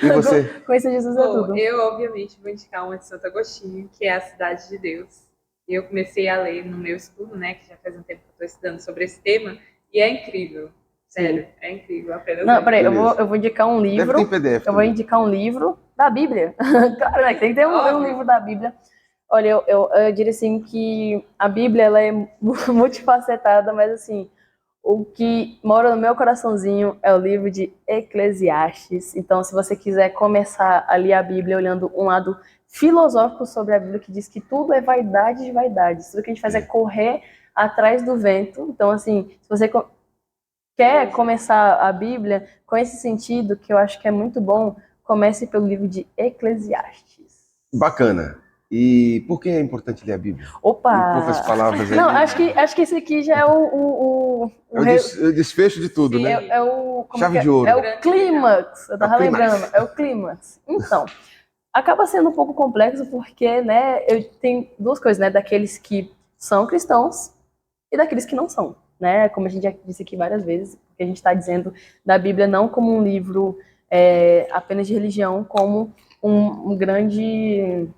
Speaker 1: E você?
Speaker 2: Conhecer Jesus é tudo.
Speaker 3: Eu, obviamente, vou indicar uma de Santo Agostinho, que é A Cidade de Deus. Eu comecei a ler no meu estudo, né, que já faz um tempo que eu estou estudando sobre esse tema, e é incrível. Sério, é incrível. Apenas
Speaker 2: não, peraí, eu vou indicar um livro.
Speaker 1: Deve ter PDF.
Speaker 2: Eu vou indicar um livro da Bíblia. Claro, né, tem que ter um livro da Bíblia. Olha, eu diria assim que a Bíblia, ela é multifacetada, mas assim, o que mora no meu coraçãozinho é o livro de Eclesiastes. Então, se você quiser começar a ler a Bíblia olhando um lado filosófico sobre a Bíblia, que diz que tudo é vaidade de vaidades, tudo que a gente faz é correr atrás do vento. Então, assim, se você quer começar a Bíblia com esse sentido, que eu acho que é muito bom, comece pelo livro de Eclesiastes.
Speaker 1: Bacana. E por que é importante ler a Bíblia?
Speaker 2: Opa!
Speaker 1: Em poucas palavras aí.
Speaker 2: Não, acho que esse aqui já é o
Speaker 1: É o desfecho de tudo,
Speaker 3: Sim.
Speaker 1: né?
Speaker 2: é o como
Speaker 1: Chave
Speaker 2: que é?
Speaker 1: de ouro.
Speaker 2: É o clímax. Eu tava
Speaker 1: clímax.
Speaker 2: lembrando, é o clímax. Então, acaba sendo um pouco complexo porque, né, eu tenho duas coisas, né, daqueles que são cristãos e daqueles que não são, né? Como a gente já disse aqui várias vezes, porque a gente está dizendo da Bíblia não como um livro apenas de religião, como um grande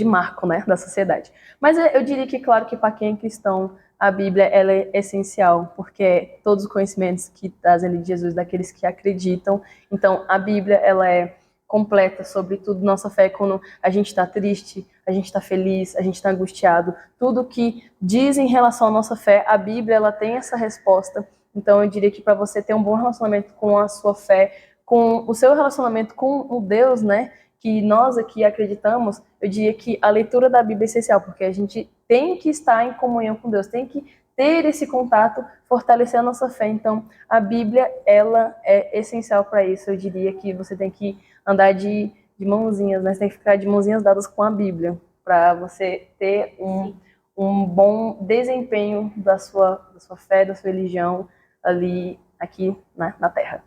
Speaker 2: marco, né, da sociedade. Mas eu diria que, claro, que para quem é cristão, a Bíblia ela é essencial, porque é todos os conhecimentos que trazem ali de Jesus, daqueles que acreditam. Então, a Bíblia ela é completa sobre tudo nossa fé, quando a gente está triste, a gente está feliz, a gente está angustiado. Tudo que diz em relação à nossa fé, a Bíblia ela tem essa resposta. Então, eu diria que para você ter um bom relacionamento com a sua fé, com o seu relacionamento com o Deus, né, que nós aqui acreditamos, eu diria que a leitura da Bíblia é essencial, porque a gente tem que estar em comunhão com Deus, tem que ter esse contato, fortalecer a nossa fé. Então, a Bíblia, ela é essencial para isso. Eu diria que você tem que andar de mãozinhas, né? Você tem que ficar de mãozinhas dadas com a Bíblia, para você ter um bom desempenho da sua fé, da sua religião ali, aqui, né, na Terra.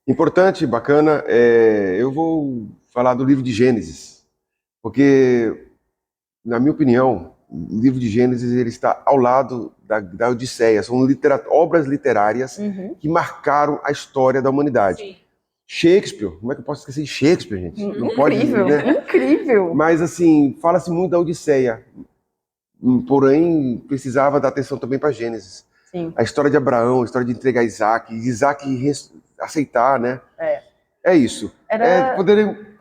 Speaker 1: Importante, bacana. Eu vou falar do livro de Gênesis, porque, na minha opinião, o livro de Gênesis ele está ao lado da Odisseia. São obras literárias que marcaram a história da humanidade.
Speaker 3: Sim.
Speaker 1: Shakespeare, como é que eu posso esquecer de Shakespeare, gente? Não pode,
Speaker 2: Incrível,
Speaker 1: né?
Speaker 2: incrível.
Speaker 1: Mas, assim, fala-se muito da Odisseia, porém, precisava dar atenção também para Gênesis.
Speaker 2: Sim.
Speaker 1: A história de Abraão, a história de entregar Isaac aceitar, né? É isso. Poderia...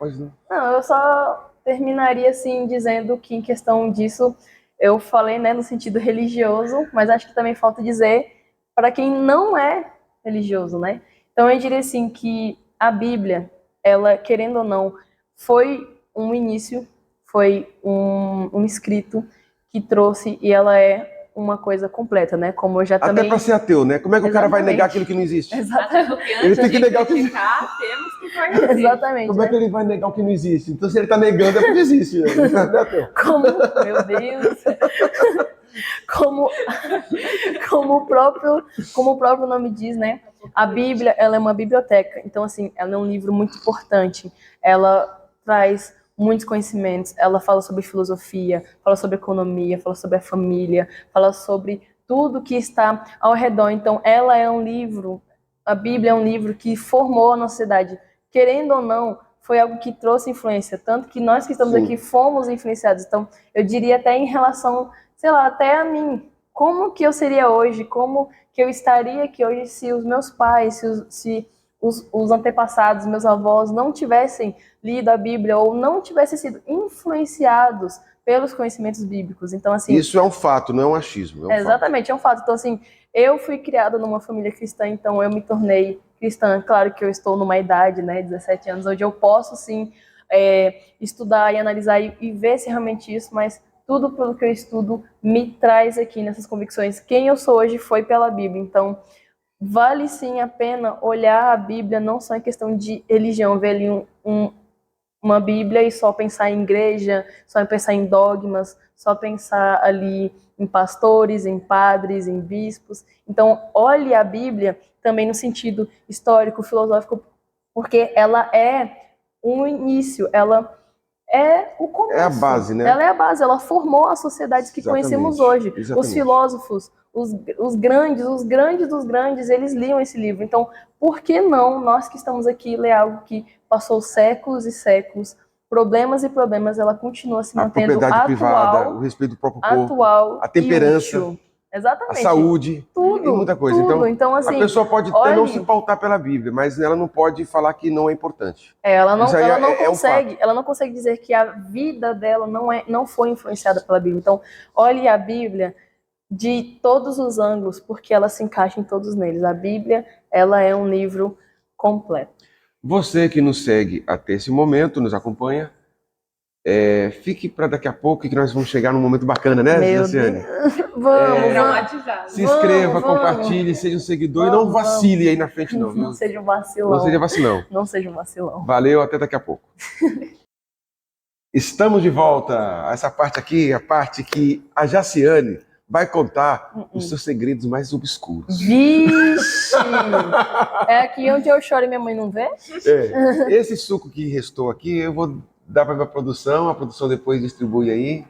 Speaker 2: Não, eu só terminaria assim dizendo que em questão disso eu falei, né, no sentido religioso, mas acho que também falta dizer para quem não é religioso, né? Então eu diria assim que a Bíblia, ela querendo ou não, foi um início, foi um escrito que trouxe e ela é uma coisa completa, né? Como eu já
Speaker 1: Até
Speaker 2: também...
Speaker 1: para ser ateu, né? Como é que o cara vai
Speaker 2: Exatamente.
Speaker 1: negar aquilo que não existe?
Speaker 2: Exatamente.
Speaker 1: Ele tem que negar o que existe.
Speaker 3: Temos que conhecer.
Speaker 2: Exatamente.
Speaker 1: Como é que ele vai negar o que não existe? Então, se ele está negando, é porque existe. Né? Não é ateu.
Speaker 2: Meu Deus. Como o próprio nome diz, né? A Bíblia, ela é uma biblioteca. Então, assim, ela é um livro muito importante. Ela traz muitos conhecimentos. Ela fala sobre filosofia, fala sobre economia, fala sobre a família, fala sobre tudo que está ao redor. Então, ela é um livro, a Bíblia é um livro que formou a nossa sociedade. Querendo ou não, foi algo que trouxe influência. Tanto que nós que estamos aqui fomos influenciados. Então, eu diria até em relação, sei lá, até a mim. Como que eu seria hoje? Como que eu estaria aqui hoje se os meus pais, se os antepassados, meus avós, não tivessem lido a Bíblia ou não tivessem sido influenciados pelos conhecimentos bíblicos? Então, assim...
Speaker 1: Isso é um fato, não é um achismo.
Speaker 2: Exatamente, é um fato. Então, assim, eu fui criada numa família cristã, então eu me tornei cristã. Claro que eu estou numa idade, né, 17 anos, onde eu posso, sim, estudar e analisar e ver se realmente isso, mas tudo pelo que eu estudo me traz aqui nessas convicções. Quem eu sou hoje foi pela Bíblia. Então, vale sim a pena olhar a Bíblia não só em questão de religião, ver ali uma Bíblia e só pensar em igreja, só pensar em dogmas, só pensar ali em pastores, em padres, em bispos. Então, olhe a Bíblia também no sentido histórico, filosófico, porque ela é um início, ela é o começo.
Speaker 1: É a base, né?
Speaker 2: Ela é a base, ela formou as sociedades que conhecemos hoje.
Speaker 1: Exatamente.
Speaker 2: Os filósofos, os grandes dos grandes, eles liam esse livro. Então, por que não nós que estamos aqui ler algo que passou séculos e séculos, problemas e problemas, ela continua se mantendo
Speaker 1: propriedade
Speaker 2: atual,
Speaker 1: privada, o respeito do próprio corpo,
Speaker 2: atual,
Speaker 1: a temperança,
Speaker 2: e útil. Exatamente.
Speaker 1: a saúde,
Speaker 2: tudo,
Speaker 1: e muita coisa.
Speaker 2: Tudo. Então, assim,
Speaker 1: a pessoa pode até não se pautar pela Bíblia, mas ela não pode falar que não é importante.
Speaker 2: Ela não consegue dizer que a vida dela não foi influenciada pela Bíblia. Então, olhe a Bíblia de todos os ângulos, porque ela se encaixa em todos neles. A Bíblia, ela é um livro completo.
Speaker 1: Você que nos segue até esse momento, nos acompanha, Fique para daqui a pouco que nós vamos chegar num momento bacana, né,
Speaker 2: Meu
Speaker 1: Luciane?
Speaker 2: Vamos.
Speaker 3: Traumatizado.
Speaker 1: Se inscreva,
Speaker 2: Vamos.
Speaker 1: compartilhe, seja um seguidor e não vacile aí na frente não, viu?
Speaker 2: Não seja um vacilão.
Speaker 1: Não seja vacilão.
Speaker 2: Não seja um vacilão.
Speaker 1: Valeu, até daqui a pouco. Estamos de volta. Essa parte aqui é a parte que a Jaciane vai contar os seus segredos mais obscuros.
Speaker 2: Vixe! É aqui onde eu choro e minha mãe não vê?
Speaker 1: Esse suco que restou aqui, eu vou dar para a produção depois distribui aí.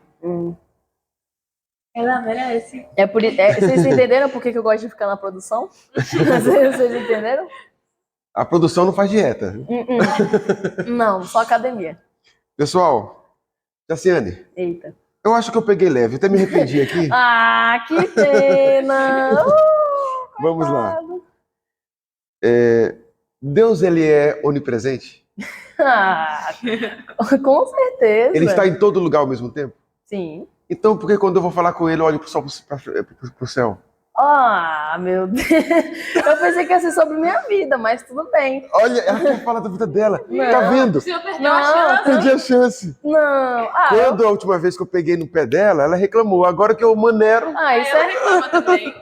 Speaker 3: Ela merece.
Speaker 2: Vocês entenderam por que eu gosto de ficar na produção? Vocês entenderam?
Speaker 1: A produção não faz dieta.
Speaker 2: Não, só academia.
Speaker 1: Pessoal, Jaciane,
Speaker 2: Eita.
Speaker 1: eu acho que eu peguei leve, eu até me arrependi aqui.
Speaker 2: Ah, que pena!
Speaker 1: Vamos lá. Deus, ele é onipresente?
Speaker 2: Ah, com certeza.
Speaker 1: Ele está em todo lugar ao mesmo tempo?
Speaker 2: Sim.
Speaker 1: Então, por que quando eu vou falar com ele, eu olho pro céu?
Speaker 2: Ah, meu Deus. Eu pensei que ia ser sobre minha vida, mas tudo bem.
Speaker 1: Olha, ela quer falar da vida dela.
Speaker 2: Não.
Speaker 1: Tá vendo?
Speaker 3: Se eu perder a chance.
Speaker 1: Perdi a chance.
Speaker 2: Não.
Speaker 1: Quando a última vez que eu peguei no pé dela, ela reclamou. Agora que eu manero,
Speaker 2: Isso
Speaker 3: Eu
Speaker 2: é.
Speaker 3: reclamo também.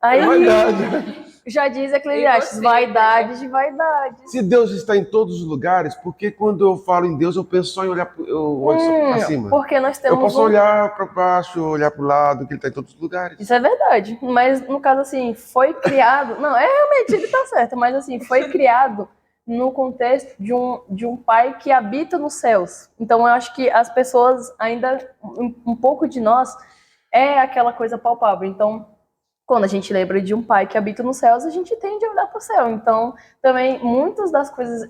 Speaker 2: Aí,
Speaker 1: é verdade.
Speaker 2: já diz Eclesiastes,
Speaker 3: E você,
Speaker 2: vaidade de vaidade.
Speaker 1: Se Deus está em todos os lugares, por que quando eu falo em Deus, eu penso só em olhar, eu olho só pra cima?
Speaker 2: Porque nós
Speaker 1: Eu
Speaker 2: temos
Speaker 1: posso olhar para baixo, olhar para o lado, que ele está em todos os lugares.
Speaker 2: Isso é verdade, mas no caso assim, foi criado, não, realmente ele tá certo, mas assim, foi criado no contexto de um pai que habita nos céus. Então eu acho que as pessoas ainda, um pouco de nós, é aquela coisa palpável. Então, quando a gente lembra de um pai que habita nos céus, a gente tende a olhar para o céu. Então, também, muitas das coisas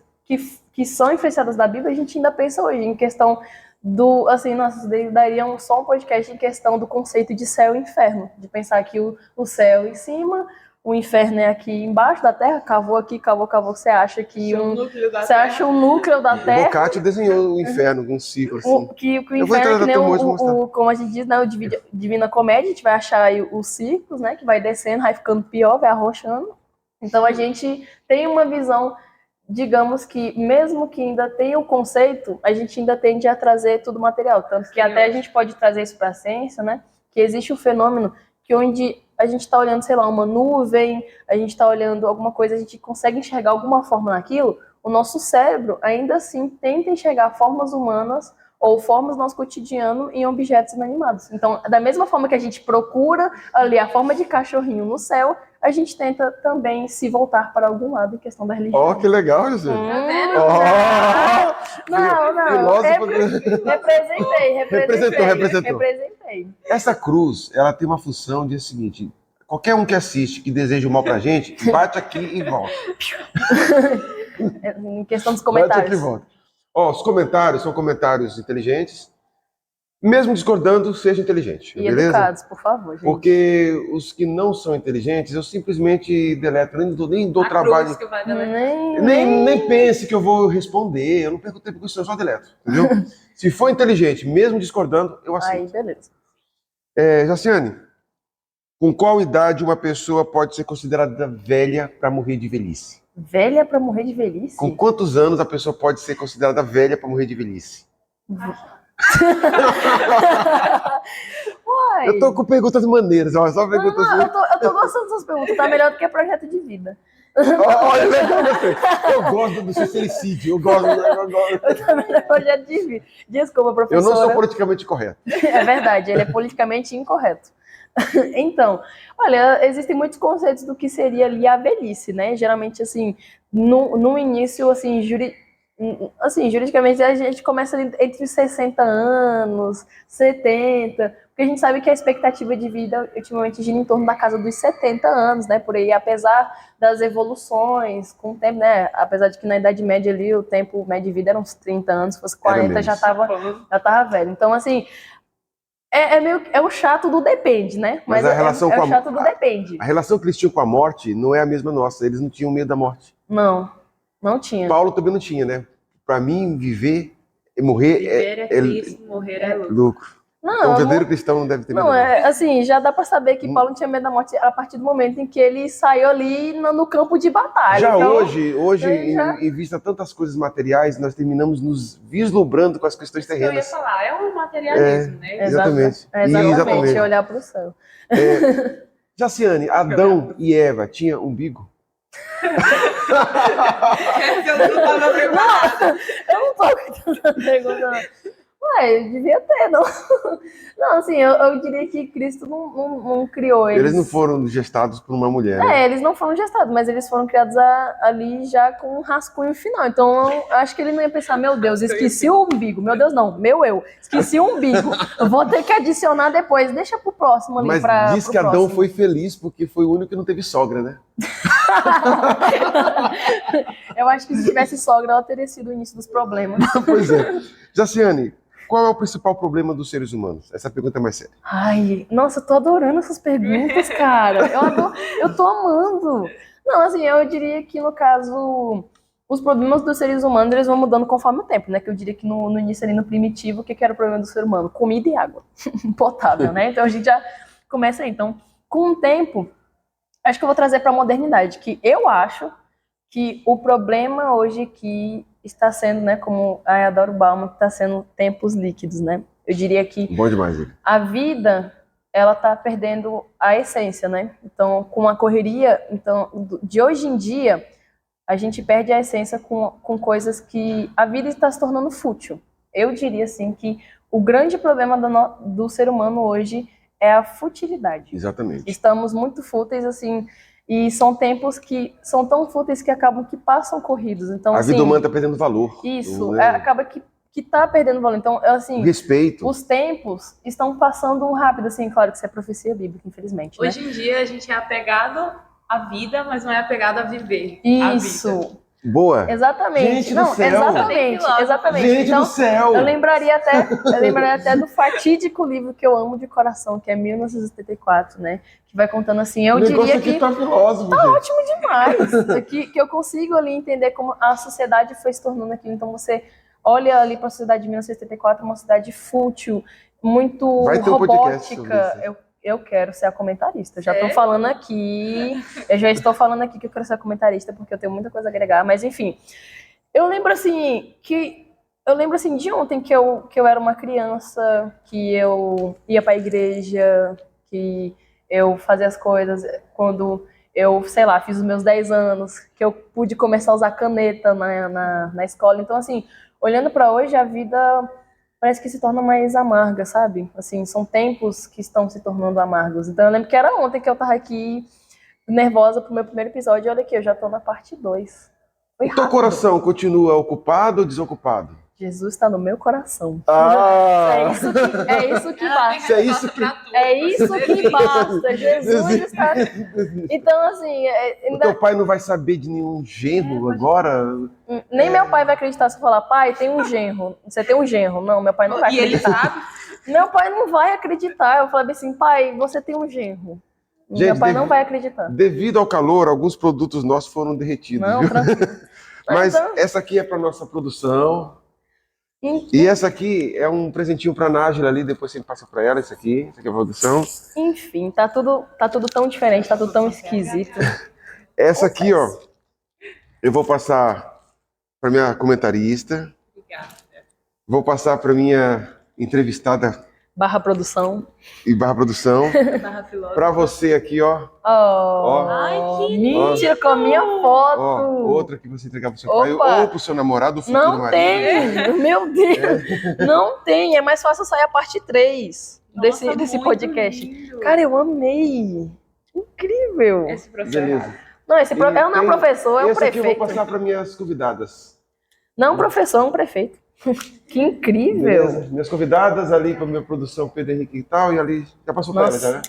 Speaker 2: que são influenciadas da Bíblia, a gente ainda pensa hoje, em questão do, assim, nossa, daria só um podcast em questão do conceito de céu e inferno, de pensar que o céu em cima, o inferno é aqui embaixo da terra, cavou aqui, cavou, você acha que você acha o núcleo da terra.
Speaker 1: Boccaccio desenhou o inferno, um ciclo assim.
Speaker 2: Que o inferno é que nem como a gente diz, né, o Divina Comédia, a gente vai achar aí os círculos, né, que vai descendo, vai ficando pior, vai arrochando. Então a gente tem uma visão, digamos que mesmo que ainda tenha o conceito, a gente ainda tende a trazer tudo material, tanto que até a gente pode trazer isso para a ciência, né, que existe um fenômeno que onde a gente está olhando, sei lá, uma nuvem, a gente está olhando alguma coisa, a gente consegue enxergar alguma forma naquilo, o nosso cérebro ainda assim tenta enxergar formas humanas ou formas do nosso cotidiano em objetos inanimados. Então, da mesma forma que a gente procura ali a forma de cachorrinho no céu, a gente tenta também se voltar para algum lado em questão da religião.
Speaker 1: Ó, que legal, José.
Speaker 2: Não.
Speaker 1: Representou.
Speaker 2: Representei.
Speaker 1: Essa cruz, ela tem uma função de seguinte: qualquer um que assiste, que deseja o mal pra gente, bate aqui e volta.
Speaker 2: Em questão dos comentários.
Speaker 1: Bate aqui e volta. Ó, os comentários são comentários inteligentes. Mesmo discordando, seja inteligente,
Speaker 2: E
Speaker 1: beleza?
Speaker 2: educados, por favor, gente.
Speaker 1: Porque os que não são inteligentes, eu simplesmente deleto, nem dou trabalho. Nem pense que eu vou responder, eu não perco tempo com isso, eu só deleto, entendeu? Se for inteligente, mesmo discordando, eu aceito.
Speaker 2: Aí, beleza.
Speaker 1: Jaciane, com qual idade uma pessoa pode ser considerada velha para morrer de velhice?
Speaker 2: Velha para morrer de velhice?
Speaker 1: Com quantos anos a pessoa pode ser considerada velha para morrer de velhice?
Speaker 2: Uai.
Speaker 1: Eu tô com perguntas maneiras, ó, só perguntas assim.
Speaker 2: Eu tô gostando dessas perguntas, tá melhor do que projeto de vida.
Speaker 1: Olha, legal você. Eu gosto do sincericídio, eu gosto.
Speaker 2: Eu também não projeto de vida. Desculpa, professora.
Speaker 1: Eu não sou politicamente correto.
Speaker 2: É verdade, ele é politicamente incorreto. Então, olha, existem muitos conceitos do que seria ali a velhice, né? Geralmente, assim, no início, assim, juridicamente a gente começa entre os 60 anos, 70, porque a gente sabe que a expectativa de vida ultimamente gira em torno da casa dos 70 anos, né, por aí, apesar das evoluções com o tempo, né, apesar de que na Idade Média ali o tempo médio de vida era uns 30 anos, se fosse 40 já tava velho. Então, assim, é o chato do depende, né, mas
Speaker 1: a relação
Speaker 2: é o chato do depende.
Speaker 1: A relação que eles tinham com a morte não é a mesma nossa, eles não tinham medo da morte.
Speaker 2: Não tinha.
Speaker 1: Paulo também não tinha, né? Para mim, viver e morrer
Speaker 3: é triste, morrer é lucro.
Speaker 1: Então, o verdadeiro cristão não deve ter medo
Speaker 2: Não,
Speaker 1: da morte.
Speaker 2: assim, já dá pra saber que Paulo não tinha medo da morte a partir do momento em que ele saiu ali no campo de batalha.
Speaker 1: Já
Speaker 2: Então,
Speaker 1: hoje
Speaker 2: já-
Speaker 1: em vista a tantas coisas materiais, nós terminamos nos vislumbrando com as questões
Speaker 3: Isso que eu ia
Speaker 1: terrenas.
Speaker 3: falar, é um materialismo, né?
Speaker 1: Exatamente.
Speaker 2: Exatamente, olhar pro céu.
Speaker 1: Jaciane, Adão e Eva tinham umbigo?
Speaker 3: Eu não tava preparada.
Speaker 2: Eu não tô aguentando a pergunta, não. Ué, devia ter, não. Não, assim, eu diria que Cristo não criou eles.
Speaker 1: Eles não foram gestados por uma mulher, né?
Speaker 2: Eles não foram gestados, mas eles foram criados ali já com um rascunho final. Então, eu acho que ele não ia pensar, meu Deus, esqueci o umbigo. Meu Deus, não, esqueci o umbigo. Eu vou ter que adicionar depois, deixa pro próximo ali.
Speaker 1: Mas diz
Speaker 2: pro
Speaker 1: que Adão
Speaker 2: próximo.
Speaker 1: foi feliz porque foi o único que não teve sogra, né?
Speaker 2: Eu acho que se tivesse sogra, ela teria sido o início dos problemas.
Speaker 1: Pois é. Jaciane, qual é o principal problema dos seres humanos? Essa pergunta é mais séria.
Speaker 2: Ai, nossa, eu tô adorando essas perguntas, cara. Eu tô amando. Não, assim, eu diria que no caso, os problemas dos seres humanos, eles vão mudando conforme o tempo, né? Que eu diria que no início ali, no primitivo, o que era o problema do ser humano? Comida e água. Potável, né? Então a gente já começa aí. Então, com o tempo, acho que eu vou trazer pra modernidade, que eu acho que o problema hoje que está sendo, né, como a Adoro Bauman, que está sendo tempos líquidos, né? Eu diria que
Speaker 1: Bom demais, ele.
Speaker 2: a vida, ela está perdendo a essência, né? Então, com a correria, então, de hoje em dia, a gente perde a essência com coisas que a vida está se tornando fútil. Eu diria, assim, que o grande problema do ser humano hoje é a futilidade.
Speaker 1: Exatamente.
Speaker 2: Estamos muito fúteis, assim, e são tempos que são tão fúteis que acabam que passam corridos. Então,
Speaker 1: A
Speaker 2: assim,
Speaker 1: vida humana está perdendo valor.
Speaker 2: isso,
Speaker 1: Não é?
Speaker 2: acaba que tá perdendo valor. Então, assim,
Speaker 1: Respeito.
Speaker 2: os tempos estão passando rápido, assim, claro que isso é profecia bíblica, infelizmente, né?
Speaker 3: Hoje em dia a gente é apegado à vida, mas não é apegado a viver a
Speaker 2: Isso,
Speaker 3: vida.
Speaker 1: Boa.
Speaker 2: exatamente.
Speaker 1: Gente do
Speaker 2: não,
Speaker 1: céu.
Speaker 2: exatamente.
Speaker 1: Gente
Speaker 2: Então,
Speaker 1: do céu.
Speaker 2: eu lembraria até do fatídico livro que eu amo de coração, que é 1984, né? Que vai contando assim, eu
Speaker 1: O negócio
Speaker 2: diria
Speaker 1: aqui
Speaker 2: que
Speaker 1: tá filósofo, gente.
Speaker 2: ótimo demais, que eu consigo ali entender como a sociedade foi se tornando aquilo. Então você olha ali para a sociedade de 1984, uma cidade fútil, muito
Speaker 1: Vai ter um podcast sobre
Speaker 2: robótica.
Speaker 1: isso.
Speaker 2: Eu quero ser a comentarista. Já estou falando aqui, eu já estou falando aqui que eu quero ser a comentarista porque eu tenho muita coisa a agregar, mas enfim. Eu lembro assim de ontem que eu era uma criança, que eu ia para a igreja, que eu fazia as coisas quando eu, sei lá, fiz os meus 10 anos, que eu pude começar a usar caneta na escola. Então, assim, olhando para hoje, a vida parece que se torna mais amarga, sabe? Assim, são tempos que estão se tornando amargos. Então, eu lembro que era ontem que eu tava aqui nervosa pro meu primeiro episódio. E olha aqui, eu já tô na parte 2. Foi
Speaker 1: O teu
Speaker 2: rápido.
Speaker 1: coração continua ocupado ou desocupado?
Speaker 2: Jesus está no meu coração.
Speaker 1: Ah!
Speaker 2: É isso que basta.
Speaker 1: É isso que-
Speaker 2: É isso que basta. Jesus está. Então, assim,
Speaker 1: O
Speaker 2: ainda...
Speaker 1: teu pai não vai saber de nenhum genro agora?
Speaker 2: nem meu pai vai acreditar se eu falar, pai, tem um genro. Você tem um genro. Não, meu pai não vai
Speaker 3: E ele
Speaker 2: acreditar.
Speaker 3: sabe?
Speaker 2: Meu pai não vai acreditar. Eu falei assim, pai, você tem um genro.
Speaker 1: Gente,
Speaker 2: meu pai não vai acreditar.
Speaker 1: Devido ao calor, alguns produtos nossos foram derretidos,
Speaker 2: Não,
Speaker 1: viu?
Speaker 2: tranquilo.
Speaker 1: Mas
Speaker 2: Então,
Speaker 1: essa aqui é para nossa produção. E essa aqui é um presentinho para a Nájila ali, depois você passa para ela, isso aqui é a produção.
Speaker 2: enfim, tá tudo tão diferente, tá tudo tão esquisito.
Speaker 1: Essa aqui, ó, eu vou passar para minha comentarista,
Speaker 3: Obrigada.
Speaker 1: vou passar para minha entrevistada
Speaker 2: Barra produção.
Speaker 1: e barra produção.
Speaker 3: Barra filósofo.
Speaker 1: Para você aqui, ó,
Speaker 3: Ai, que
Speaker 2: Mentira, com a minha foto.
Speaker 1: ó, outra que você entregar pro seu pai
Speaker 2: Opa.
Speaker 1: ou pro seu namorado, o futuro
Speaker 2: Não
Speaker 1: marido.
Speaker 2: tem, meu Deus. Não tem, é mais fácil sair a parte 3 desse
Speaker 3: Nossa, muito
Speaker 2: podcast.
Speaker 3: lindo.
Speaker 2: Cara, eu amei. Incrível.
Speaker 3: Esse processo.
Speaker 1: Beleza.
Speaker 2: Não, esse não é um
Speaker 1: tem-
Speaker 2: professor, é um
Speaker 1: Esse aqui eu vou
Speaker 2: prefeito.
Speaker 1: passar para minhas convidadas.
Speaker 2: Não é um professor, é um prefeito. Que incrível.
Speaker 1: Beleza? Minhas convidadas ali para minha produção, Pedro Henrique e tal, e ali já passou para ela,
Speaker 2: Nossa.
Speaker 1: já, né?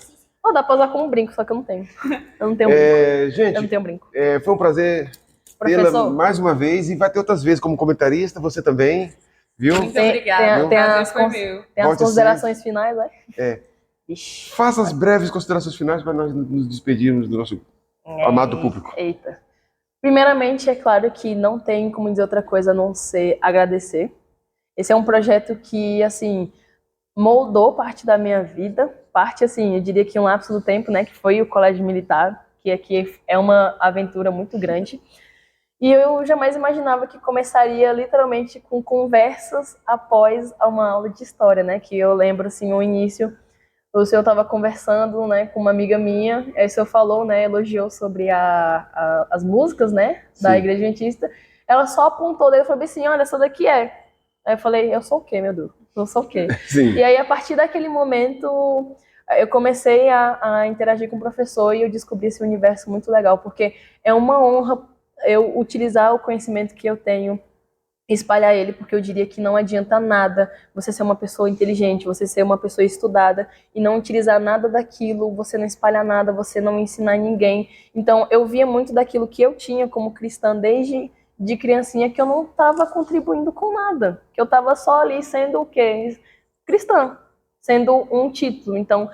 Speaker 2: Oh, dá pra usar como brinco, só que eu não tenho. Eu não tenho brinco. Eu não
Speaker 1: Gente,
Speaker 2: tenho brinco.
Speaker 1: foi um prazer tê-la
Speaker 2: Professor,
Speaker 1: mais uma vez e vai ter outras vezes como comentarista, você também, viu?
Speaker 3: Muito
Speaker 2: Tem-
Speaker 3: obrigada.
Speaker 2: tem
Speaker 3: O prazer
Speaker 2: as
Speaker 3: foi
Speaker 2: cons-
Speaker 3: meu.
Speaker 2: tem as
Speaker 1: Volte
Speaker 2: considerações finais, né?
Speaker 1: É.
Speaker 2: Ixi.
Speaker 1: Faça as breves considerações finais para nós nos despedirmos do nosso amado público.
Speaker 2: Eita. Primeiramente, é claro que não tem como dizer outra coisa a não ser agradecer. Esse é um projeto que, assim, moldou parte da minha vida, parte, assim, eu diria que um lapso do tempo, né, que foi o colégio militar, que aqui é uma aventura muito grande. E eu jamais imaginava que começaria literalmente com conversas após uma aula de história, né, que eu lembro, assim, o início, o senhor estava conversando, né, com uma amiga minha, aí o senhor falou, né, elogiou sobre as músicas, né, da
Speaker 1: Sim.
Speaker 2: Igreja Adventista, ela só apontou dele e falou assim, olha, essa daqui é. Aí eu falei, eu sou o quê, meu Deus? Eu sou o quê?
Speaker 1: Sim.
Speaker 2: E aí, a partir daquele momento, eu comecei a interagir com o professor e eu descobri esse universo muito legal, porque é uma honra eu utilizar o conhecimento que eu tenho, espalhar ele, porque eu diria que não adianta nada você ser uma pessoa inteligente, você ser uma pessoa estudada e não utilizar nada daquilo, você não espalhar nada, você não ensinar ninguém. Então, eu via muito daquilo que eu tinha como cristã desde de criancinha, que eu não estava contribuindo com nada, que eu estava só ali sendo o quê? Cristã, sendo um título. Então,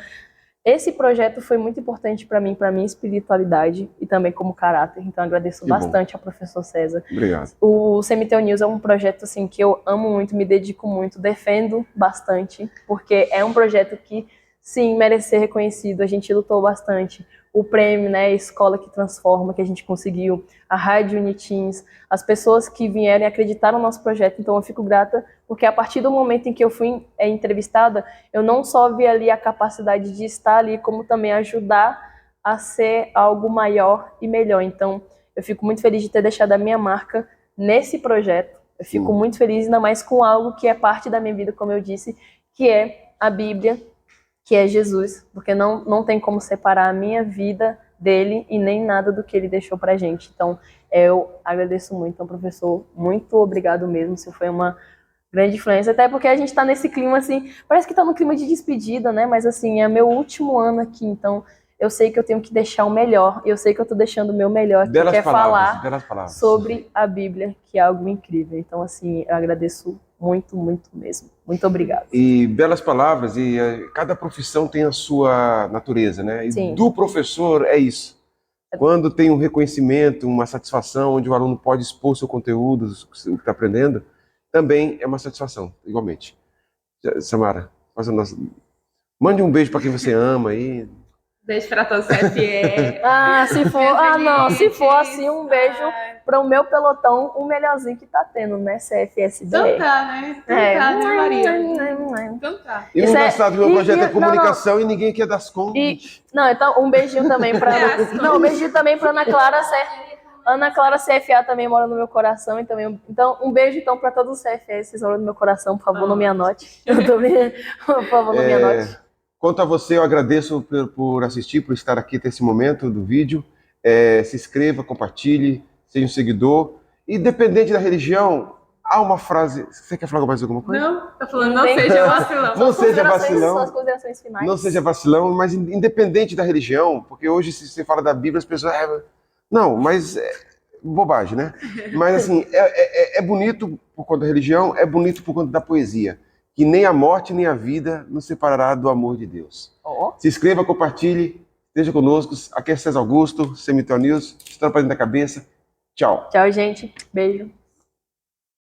Speaker 2: esse projeto foi muito importante para mim, para minha espiritualidade e também como caráter. Então, agradeço bastante ao professor César.
Speaker 1: Obrigado.
Speaker 2: O Cemitério News é um projeto assim que eu amo muito, me dedico muito, defendo bastante, porque é um projeto que, sim, merece ser reconhecido. A gente lutou bastante. O prêmio, né, a Escola que Transforma, que a gente conseguiu, a Rádio Unitins, as pessoas que vieram e acreditaram no nosso projeto. Então, eu fico grata, porque a partir do momento em que eu fui entrevistada, eu não só vi ali a capacidade de estar ali, como também ajudar a ser algo maior e melhor. Então, eu fico muito feliz de ter deixado a minha marca nesse projeto. Eu fico muito feliz, ainda mais com algo que é parte da minha vida, como eu disse, que é a Bíblia, que é Jesus, porque não tem como separar a minha vida dele e nem nada do que ele deixou pra gente. Então, eu agradeço muito. Então, professor, muito obrigado mesmo. Você foi uma grande influência, até porque a gente tá nesse clima, assim, parece que tá no clima de despedida, né? Mas, assim, é meu último ano aqui, então eu sei que eu tenho que deixar o melhor, eu sei que eu tô deixando o meu melhor aqui, que é falar sobre a Bíblia, que é algo incrível. Então, assim, eu agradeço muito, muito mesmo. Muito obrigada.
Speaker 1: E belas palavras, e cada profissão tem a sua natureza, né? E
Speaker 2: Sim.
Speaker 1: do professor é isso. Quando tem um reconhecimento, uma satisfação, onde o aluno pode expor seu conteúdo, o que está aprendendo, também é uma satisfação, igualmente. Samara, mande um beijo para quem você ama aí.
Speaker 3: Beijo para todos os CFE.
Speaker 2: Se for assim, um beijo para o meu pelotão, o melhorzinho que tá tendo, né? CFSB.
Speaker 3: Então tá, né? Então tá, né, Maria? Então tá.
Speaker 1: E o engraçado, meu projeto é comunicação e ninguém quer dar as contas.
Speaker 2: Então, um beijinho também para um beijinho também para Ana Clara. Ana Clara CFA também mora no meu coração. Então, um beijo então para todos os CFA, vocês moram no meu coração. Por favor, não me anote. Por favor, não me anote.
Speaker 1: Quanto a você, eu agradeço por assistir, por estar aqui até esse momento do vídeo. Se inscreva, compartilhe, seja um seguidor. Independente da religião, há uma frase... Você quer falar mais alguma coisa?
Speaker 3: Não, tô falando, não seja vacilão.
Speaker 1: Não seja vacilão.
Speaker 2: São as considerações finais.
Speaker 1: Não seja vacilão, mas independente da religião, porque hoje se você fala da Bíblia, as pessoas... Não, mas... bobagem, né? Mas assim, é bonito por conta da religião, é bonito por conta da poesia. Que nem a morte nem a vida nos separará do amor de Deus. Se inscreva, compartilhe, esteja conosco. Aqui é César Augusto, Cemitério News, História para dentro da cabeça. Tchau.
Speaker 2: Tchau, gente. Beijo.